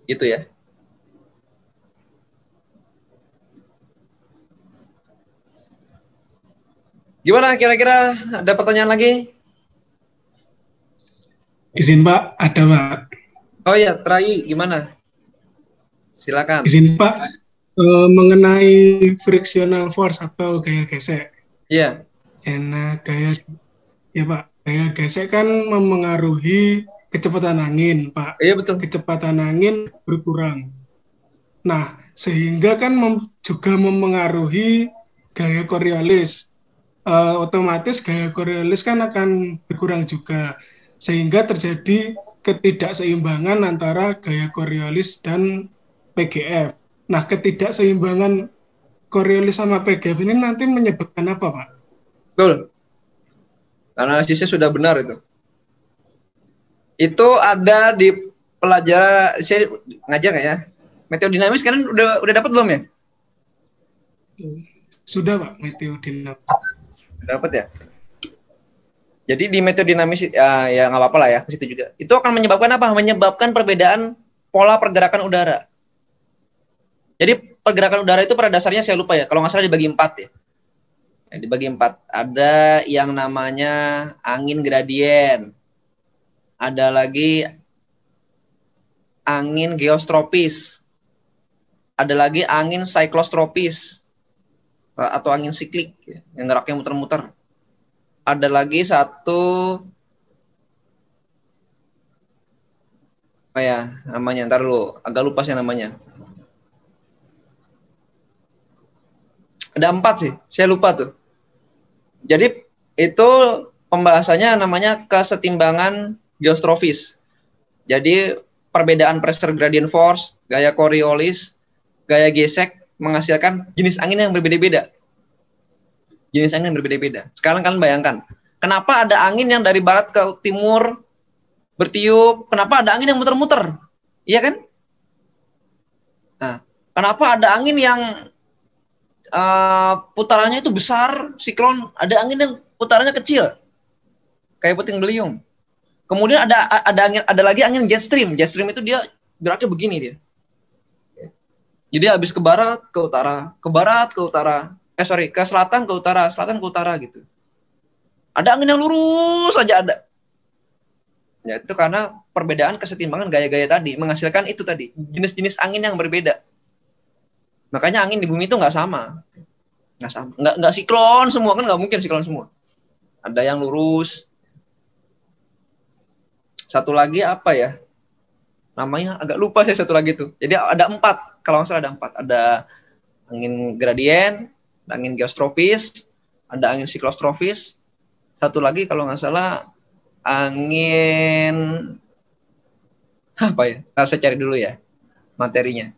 Gitu ya. Gimana kira-kira, ada pertanyaan lagi? Izin Pak, ada Pak. Oh iya, Trai, gimana? Silakan. Izin Pak, mengenai frictional force atau gaya gesek. Iya. Ya Pak, gaya gesek kan memengaruhi kecepatan angin, Pak. Iya betul. Kecepatan angin berkurang. Nah, sehingga kan juga memengaruhi gaya Coriolis. Otomatis gaya Coriolis kan akan berkurang juga, sehingga terjadi ketidakseimbangan antara gaya Coriolis dan PGF. Nah, ketidakseimbangan Coriolis sama PGF ini nanti menyebabkan apa, Pak? Betul. Analisisnya sudah benar itu. Itu ada di pelajaran, saya ngajar nggak ya? Meteodinamis kan udah dapat belum ya? Sudah Pak, meteodinamis. Dapat ya. Jadi di meteodinamis ya nggak apa-apa lah ya ke situ juga. Itu akan menyebabkan apa? Menyebabkan perbedaan pola pergerakan udara. Jadi pergerakan udara itu pada dasarnya saya lupa ya. Kalau nggak salah dibagi 4 ya. Dibagi 4. Ada yang namanya angin gradien. Ada lagi angin geostropis. Ada lagi angin siklostropis atau angin siklik ya, yang geraknya muter-muter. Ada lagi satu apa ya namanya? Ntar dulu, agak lupa sih namanya. Ada 4 sih, saya lupa tuh. Jadi itu pembahasannya namanya kesetimbangan geostrofis. Jadi perbedaan pressure gradient force, gaya Coriolis, gaya gesek menghasilkan jenis angin yang berbeda-beda. Jenis angin yang berbeda-beda. Sekarang kalian bayangkan, kenapa ada angin yang dari barat ke timur bertiup, kenapa ada angin yang muter-muter? Iya kan? Nah, kenapa ada angin yang putarannya itu besar, siklon, ada angin yang putarannya kecil, kayak puting beliung. Kemudian ada lagi angin jet stream. Jet stream itu dia geraknya begini dia. Jadi habis ke barat ke utara, ke barat ke utara, ke selatan ke utara gitu. Ada angin yang lurus saja ada. Ya itu karena perbedaan kesetimbangan gaya-gaya tadi menghasilkan itu tadi jenis-jenis angin yang berbeda. Makanya angin di bumi itu nggak sama, nggak siklon semua kan, nggak mungkin siklon semua. Ada yang lurus. Satu lagi apa ya? Namanya agak lupa saya satu lagi tuh. Jadi ada 4, kalau nggak salah ada 4. Ada angin gradien, ada angin geostropis, ada angin siklostrofis. Satu lagi kalau nggak salah angin apa ya? Nah, saya cari dulu ya materinya.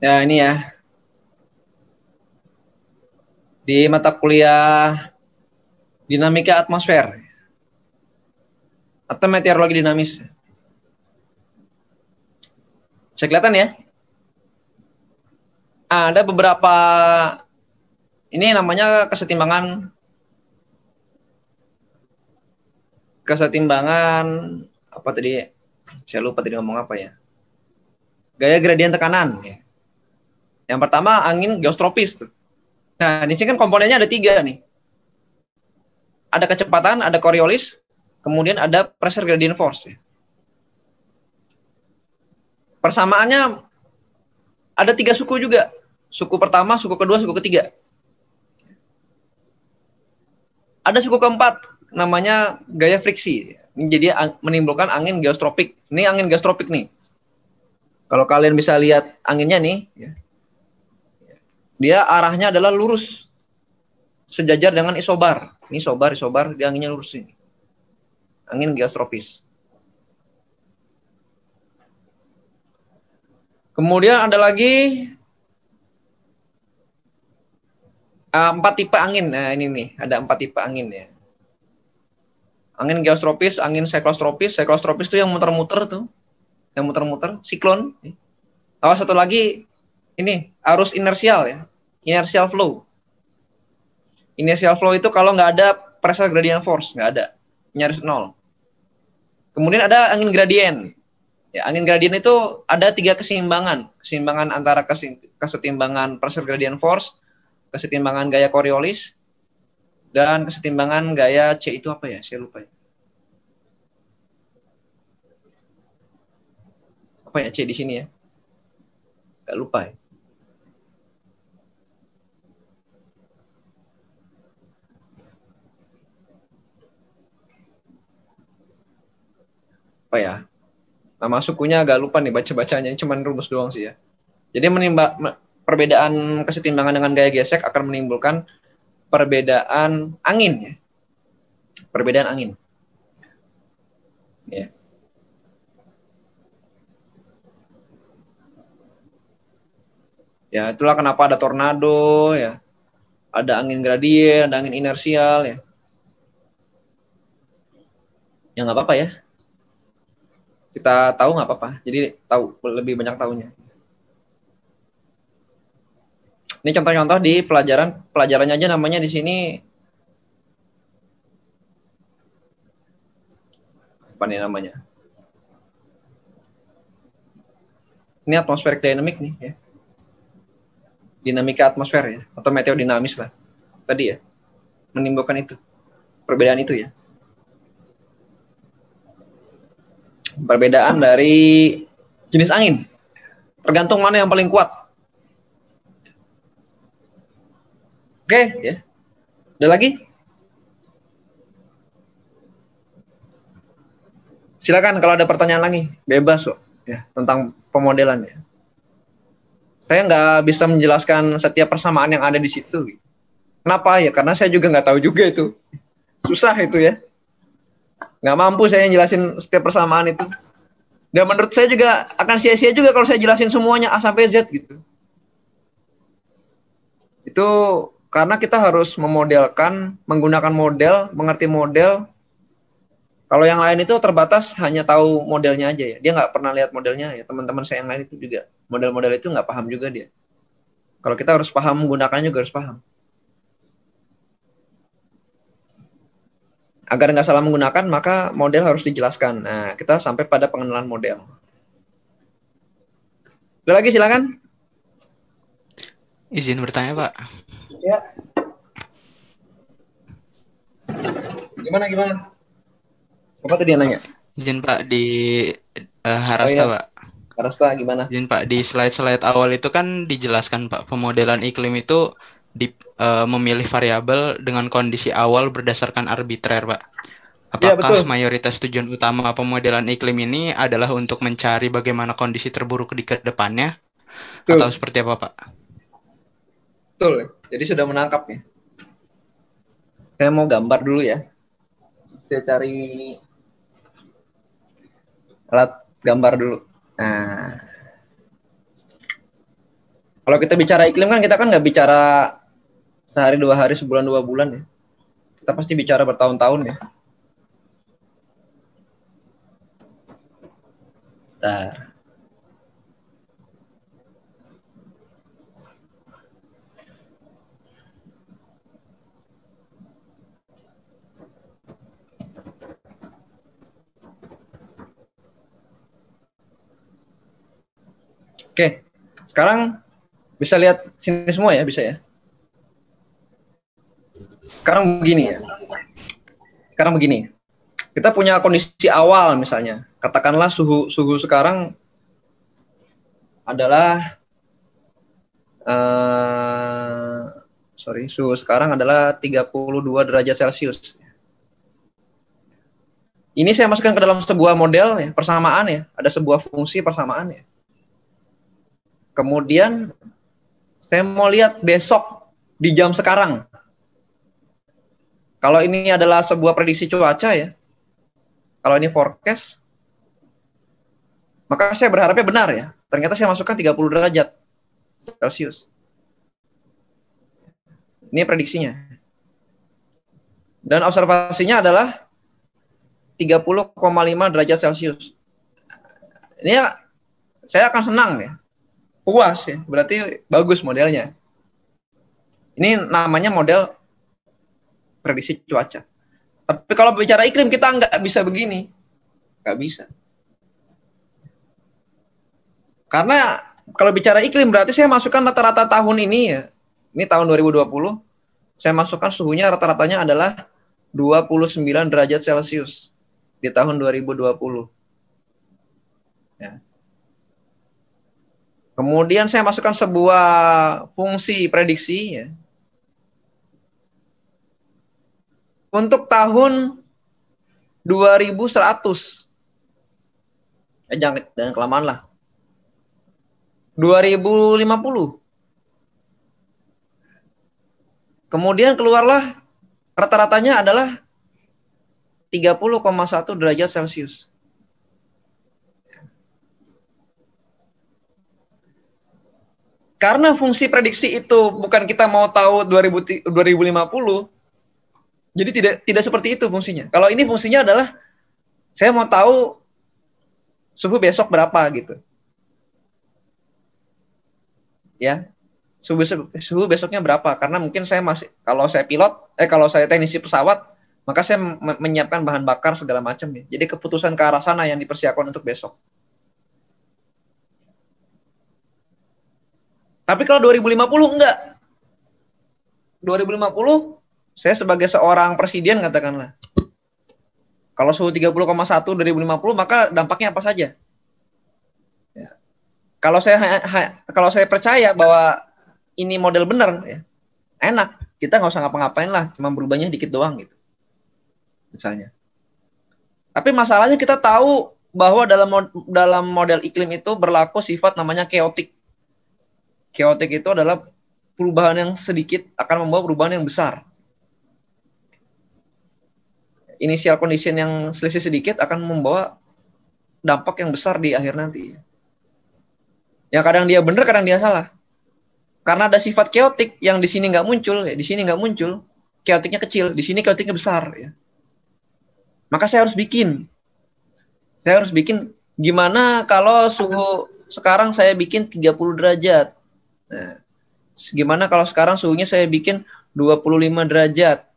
Ya ini ya. Di mata kuliah dinamika atmosfer atau meteorologi dinamis. Bisa kelihatan ya? Ada beberapa, ini namanya kesetimbangan apa tadi? Saya lupa tadi ngomong apa ya. Gaya gradien tekanan ya. Yang pertama angin geostropis tuh. Nah, di sini kan komponennya ada 3 nih. Ada kecepatan, ada Coriolis, kemudian ada pressure gradient force. Persamaannya ada 3 suku juga. Suku pertama, suku kedua, suku ketiga. Ada suku keempat, namanya gaya friksi. Jadi menimbulkan angin geostropik. Ini angin geostropik nih. Kalau kalian bisa lihat anginnya nih, ya. Dia arahnya adalah lurus, sejajar dengan isobar. Ini isobar, dia anginnya lurus ini. Angin geostropis. Kemudian ada lagi 4 tipe angin. Nah ini nih, ada 4 tipe angin ya. Angin geostropis, angin siklostropis. Siklostropis itu yang muter-muter tuh. Yang muter-muter, siklon. Satu lagi, ini arus inersial ya. Inertial flow. Inertial flow itu kalau nggak ada pressure gradient force, nggak ada, nyaris 0. Kemudian ada angin gradien. Ya, angin gradien itu ada 3 keseimbangan. Keseimbangan antara kesetimbangan pressure gradient force, kesetimbangan gaya Coriolis, dan kesetimbangan gaya C itu apa ya? Saya lupa ya. Apa ya C di sini ya? Nggak lupa ya. Apa ya? Nama sukunya agak lupa nih baca-bacanya, cuman rumus doang sih ya. Jadi perbedaan kesetimbangan dengan gaya gesek akan menimbulkan perbedaan angin ya. Perbedaan angin. Ya. Ya, itulah kenapa ada tornado ya. Ada angin gradien, ada angin inersial ya. Ya nggak apa-apa ya. Kita tahu nggak apa-apa. Jadi tahu lebih banyak tahunya. Ini contoh-contoh di pelajarannya aja namanya di sini apa nih namanya? Ini atmospheric dynamic nih ya. Dinamika atmosfer ya, atau meteodinamis lah. Tadi ya, menimbulkan itu. Perbedaan itu ya. Perbedaan dari jenis angin. Tergantung mana yang paling kuat. Oke, ya. Ada lagi? Silakan kalau ada pertanyaan lagi, bebas kok ya tentang pemodelan ya. Saya nggak bisa menjelaskan setiap persamaan yang ada di situ. Kenapa ya? Karena saya juga nggak tahu juga itu. Susah itu ya. Nggak mampu saya jelasin setiap persamaan itu. Dan menurut saya juga akan sia-sia juga kalau saya jelasin semuanya A sampai Z gitu. Itu karena kita harus memodelkan, menggunakan model, mengerti model. Kalau yang lain itu terbatas hanya tahu modelnya aja ya. Dia nggak pernah lihat modelnya ya. Teman-teman saya yang lain itu juga model-model itu nggak paham juga dia. Kalau kita harus paham menggunakannya juga harus paham. Agar nggak salah menggunakan maka model harus dijelaskan. Nah kita sampai pada pengenalan model. Ada lagi silakan. Izin bertanya Pak. Ya. Gimana? Apa tadi yang nanya? Izin Pak di Harasta Pak. Harasta gimana? Izin Pak, di slide-slide awal itu kan dijelaskan Pak, pemodelan iklim itu memilih variabel dengan kondisi awal berdasarkan arbitrer Pak. Apakah mayoritas tujuan utama pemodelan iklim ini adalah untuk mencari bagaimana kondisi terburuk di kedepannya? Atau seperti apa Pak? Betul, jadi sudah menangkap ya. Saya mau gambar dulu ya. Saya cari alat gambar dulu. Nah, kalau kita bicara iklim kan kita kan nggak bicara sehari 2 hari, sebulan 2 bulan ya. Kita pasti bicara bertahun-tahun ya. Bentar. Oke, sekarang bisa lihat sini semua ya, bisa ya. Sekarang begini ya. Sekarang begini. Kita punya kondisi awal misalnya. Katakanlah suhu sekarang adalah suhu sekarang adalah 32 derajat Celcius. Ini saya masukkan ke dalam sebuah model ya, persamaan ya. Ada sebuah fungsi persamaan ya. Kemudian saya mau lihat besok di jam sekarang. Kalau ini adalah sebuah prediksi cuaca ya. Kalau ini forecast, maka saya berharapnya benar ya. Ternyata saya masukkan 30 derajat Celcius. Ini prediksinya. Dan observasinya adalah 30,5 derajat Celcius. Ini ya, saya akan senang ya. Puas ya, berarti bagus modelnya. Ini namanya model prediksi cuaca. Tapi kalau bicara iklim kita nggak bisa begini. Nggak bisa. Karena kalau bicara iklim berarti saya masukkan rata-rata tahun ini ya. Ini tahun 2020. Saya masukkan suhunya rata-ratanya adalah 29 derajat Celcius di tahun 2020. Ya. Kemudian saya masukkan sebuah fungsi prediksi ya. Untuk tahun 2100. Jangan kelamaan lah. 2050. Kemudian keluarlah rata-ratanya adalah 30,1 derajat Celcius. Karena fungsi prediksi itu bukan kita mau tahu 2050, jadi tidak seperti itu fungsinya. Kalau ini fungsinya adalah saya mau tahu suhu besok berapa gitu. Ya. Suhu besoknya berapa? Karena mungkin saya masih kalau saya teknisi pesawat, maka saya menyiapkan bahan bakar segala macam ya. Jadi keputusan ke arah sana yang dipersiapkan untuk besok. Tapi kalau 2050 enggak. 2050 saya sebagai seorang presiden katakanlah. Kalau suhu 30,1 2050 maka dampaknya apa saja? Ya. Kalau saya percaya bahwa ini model benar ya. Enak, kita nggak usah ngapa-ngapain lah, cuma berubahnya dikit doang gitu. Misalnya. Tapi masalahnya kita tahu bahwa dalam model iklim itu berlaku sifat namanya chaotic. Chaotic itu adalah perubahan yang sedikit akan membawa perubahan yang besar. Initial condition yang selisih sedikit akan membawa dampak yang besar di akhir nanti. Ya kadang dia benar, kadang dia salah. Karena ada sifat chaotic yang di sini nggak muncul, ya di sini nggak muncul, chaoticnya kecil, di sini chaoticnya besar. Ya. Maka saya harus bikin gimana kalau suhu sekarang saya bikin 30 derajat. Nah, gimana kalau sekarang suhunya saya bikin 25 derajat.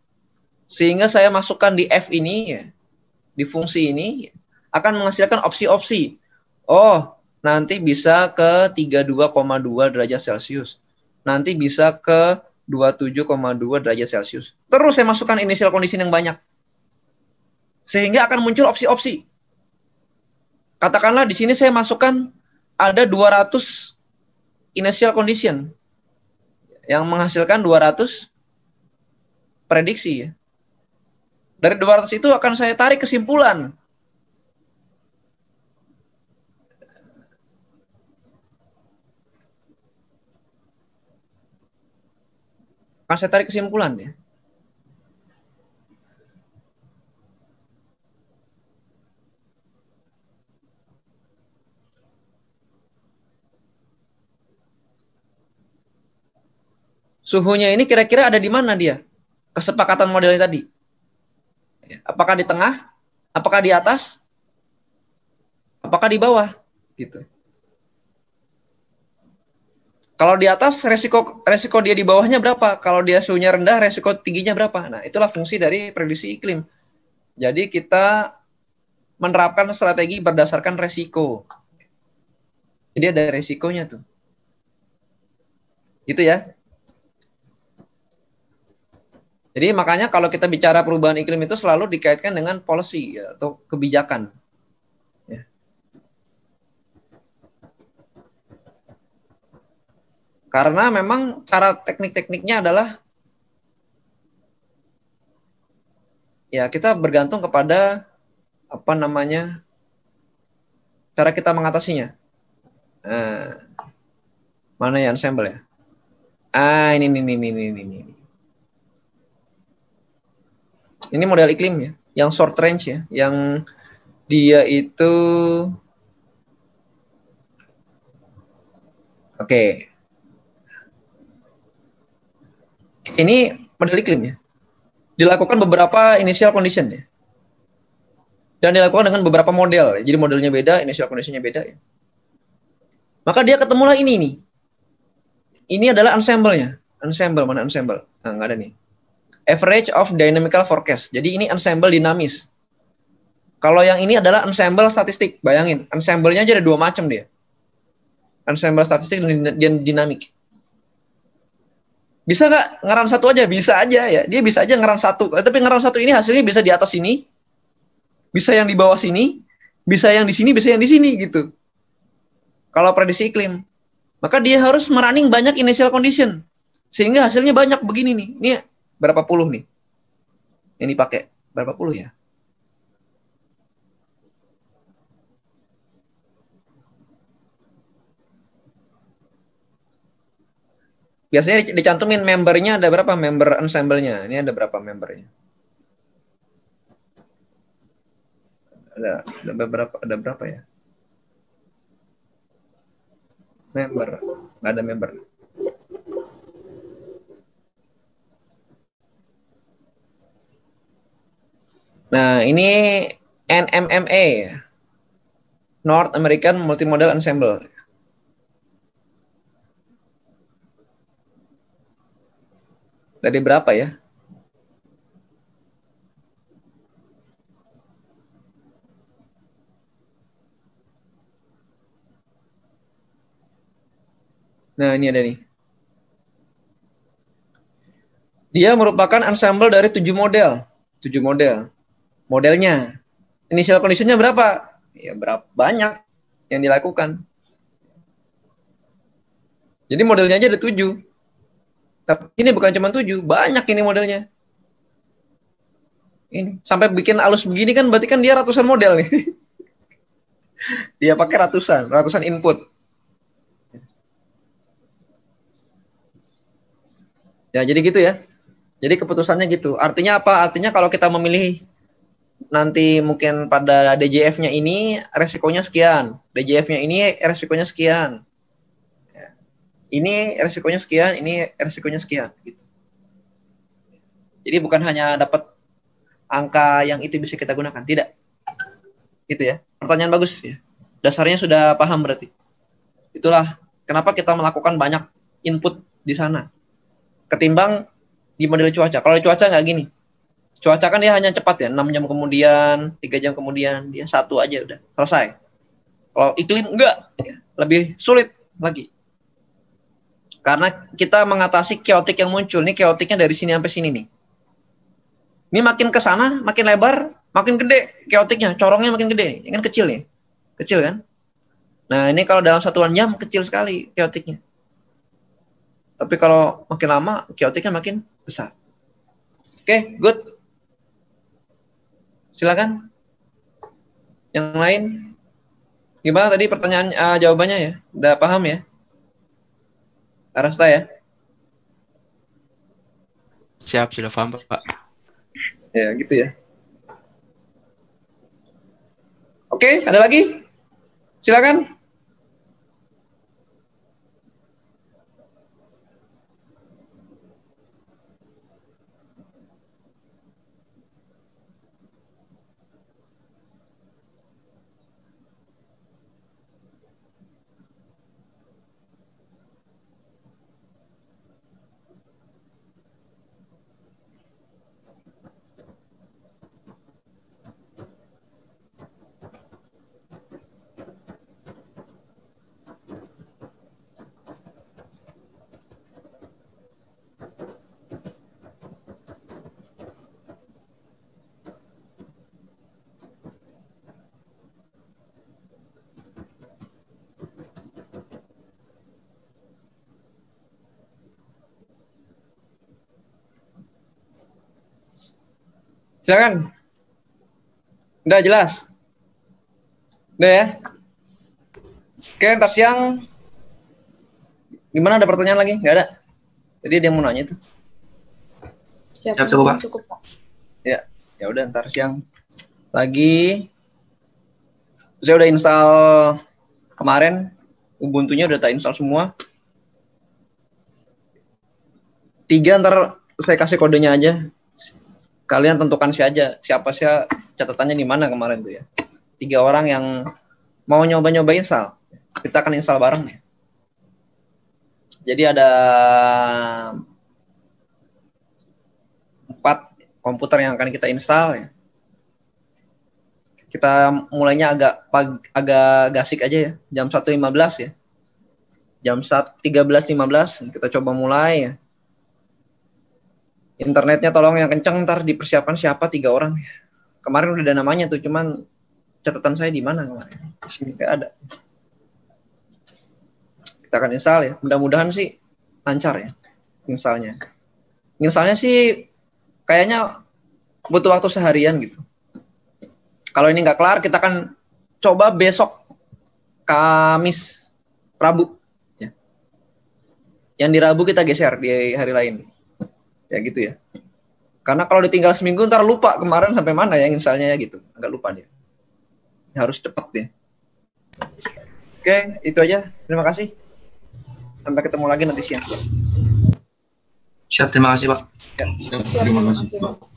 Sehingga saya masukkan di F ini, ya, di fungsi ini, akan menghasilkan opsi-opsi. Oh, nanti bisa ke 32,2 derajat Celcius. Nanti bisa ke 27,2 derajat Celcius. Terus saya masukkan initial condition yang banyak. Sehingga akan muncul opsi-opsi. Katakanlah di sini saya masukkan ada 200 initial condition yang menghasilkan 200 prediksi ya. Dari 200 itu akan saya tarik kesimpulan. Akan saya tarik kesimpulan ya. Suhunya ini kira-kira ada di mana dia? Kesepakatan modelnya tadi. Apakah di tengah? Apakah di atas? Apakah di bawah? Gitu. Kalau di atas resiko dia di bawahnya berapa? Kalau dia suhunya rendah, resiko tingginya berapa? Nah, itulah fungsi dari prediksi iklim. Jadi kita menerapkan strategi berdasarkan resiko. Jadi ada resikonya tuh. Gitu ya. Jadi makanya kalau kita bicara perubahan iklim itu selalu dikaitkan dengan policy ya, atau kebijakan. Ya. Karena memang cara teknik-tekniknya adalah ya kita bergantung kepada apa namanya cara kita mengatasinya. Mana ya ensemble ya? Ini. Ini model iklim ya, yang short range ya, yang dia itu oke. Ini model iklim ya. Dilakukan beberapa initial condition ya. Dan dilakukan dengan beberapa model. Jadi modelnya beda, initial conditionnya beda ya. Maka dia ketemulah ini nih. Ini adalah ensemble-nya. Ensemble, mana ensemble? Nah, nggak ada nih. Average of dynamical forecast. Jadi ini ensemble dinamis. Kalau yang ini adalah ensemble statistik. Bayangin, ensemble-nya aja ada dua macam dia. Ensemble statistik dan dinamik. Bisa nggak ngeram satu aja? Bisa aja ya. Dia bisa aja ngeram satu. Tapi ngeram satu ini hasilnya bisa di atas sini, bisa yang di bawah sini, bisa yang di sini, bisa yang di sini gitu. Kalau prediksi iklim, maka dia harus merunning banyak initial condition. Sehingga hasilnya banyak begini nih. Ini berapa puluh nih yang dipakai? Berapa puluh ya? Biasanya dicantumin membernya ada berapa, member ensemble-nya. Ini ada berapa membernya. Ada berapa ya? Member, nggak ada member. Nah, ini NMMA, North American Multimodal Ensemble. Dari berapa ya? Nah, ini ada nih. Dia merupakan ensemble dari 7 model. 7 model. Modelnya. Initial conditionnya berapa? Ya, berapa banyak yang dilakukan. Jadi modelnya aja ada 7. Tapi ini bukan cuma 7, banyak ini modelnya. Ini sampai bikin alus begini kan berarti kan dia ratusan model nih. Dia pakai ratusan input. Ya, jadi gitu ya. Jadi keputusannya gitu. Artinya apa? Artinya kalau kita memilih nanti mungkin pada DJF-nya ini resikonya sekian, DJF-nya ini resikonya sekian. Ini resikonya sekian, ini resikonya sekian gitu. Jadi bukan hanya dapat angka yang itu bisa kita gunakan, tidak. Gitu ya. Pertanyaan bagus ya. Dasarnya sudah paham berarti. Itulah kenapa kita melakukan banyak input di sana. Ketimbang di model cuaca. Kalau cuaca nggak gini. Cuaca kan dia hanya cepat ya, 6 jam kemudian, 3 jam kemudian, dia satu aja udah selesai. Kalau iklim enggak, ya, lebih sulit lagi. Karena kita mengatasi chaotic yang muncul. Ini chaoticnya dari sini sampai sini nih. Ini makin ke sana, makin lebar, makin gede chaoticnya, corongnya makin gede. Ini kan kecil nih. Kecil kan? Nah, ini kalau dalam satuan jam kecil sekali chaoticnya. Tapi kalau makin lama, chaoticnya makin besar. Oke, good. Silakan. Yang lain, gimana tadi pertanyaan jawabannya ya? Udah paham ya? Arasta ya? Siap, sudah paham Pak. Ya, gitu ya. Oke, ada lagi? Silakan. Silakan. Udah jelas? Udah ya? Oke, ntar siang. Gimana, ada pertanyaan lagi? Nggak ada? Jadi dia mau nanya tuh. Siap, cukup, Pak. Ya, ya udah ntar siang lagi. Saya udah install kemarin. Ubuntu-nya udah tak install semua. 3 ntar saya kasih kodenya aja. Kalian tentukan siapa sih catatannya di mana kemarin tuh ya. 3 orang yang mau nyoba install. Kita akan install bareng ya. Jadi ada 4 komputer yang akan kita install ya. Kita mulainya agak gasik aja ya. Jam 1.15 ya. Jam 13.15 kita coba mulai ya. Internetnya tolong yang kencang, ntar dipersiapkan siapa 3 orang. Kemarin udah ada namanya tuh, cuman catatan saya di mana kemarin? Di sini nggak ada. Kita akan install ya. Mudah-mudahan sih lancar ya installnya. Installnya sih kayaknya butuh waktu seharian gitu. Kalau ini nggak kelar, kita akan coba besok Kamis, Rabu. Ya. Yang di Rabu kita geser di hari lain. Ya gitu ya. Karena kalau ditinggal seminggu ntar lupa kemarin sampai mana ya installnya ya gitu. Agak lupa dia. harus cepat ya. Oke, itu aja. Terima kasih. Sampai ketemu lagi nanti siang. Siap, terima kasih Pak. Ya. Siap, terima kasih Pak.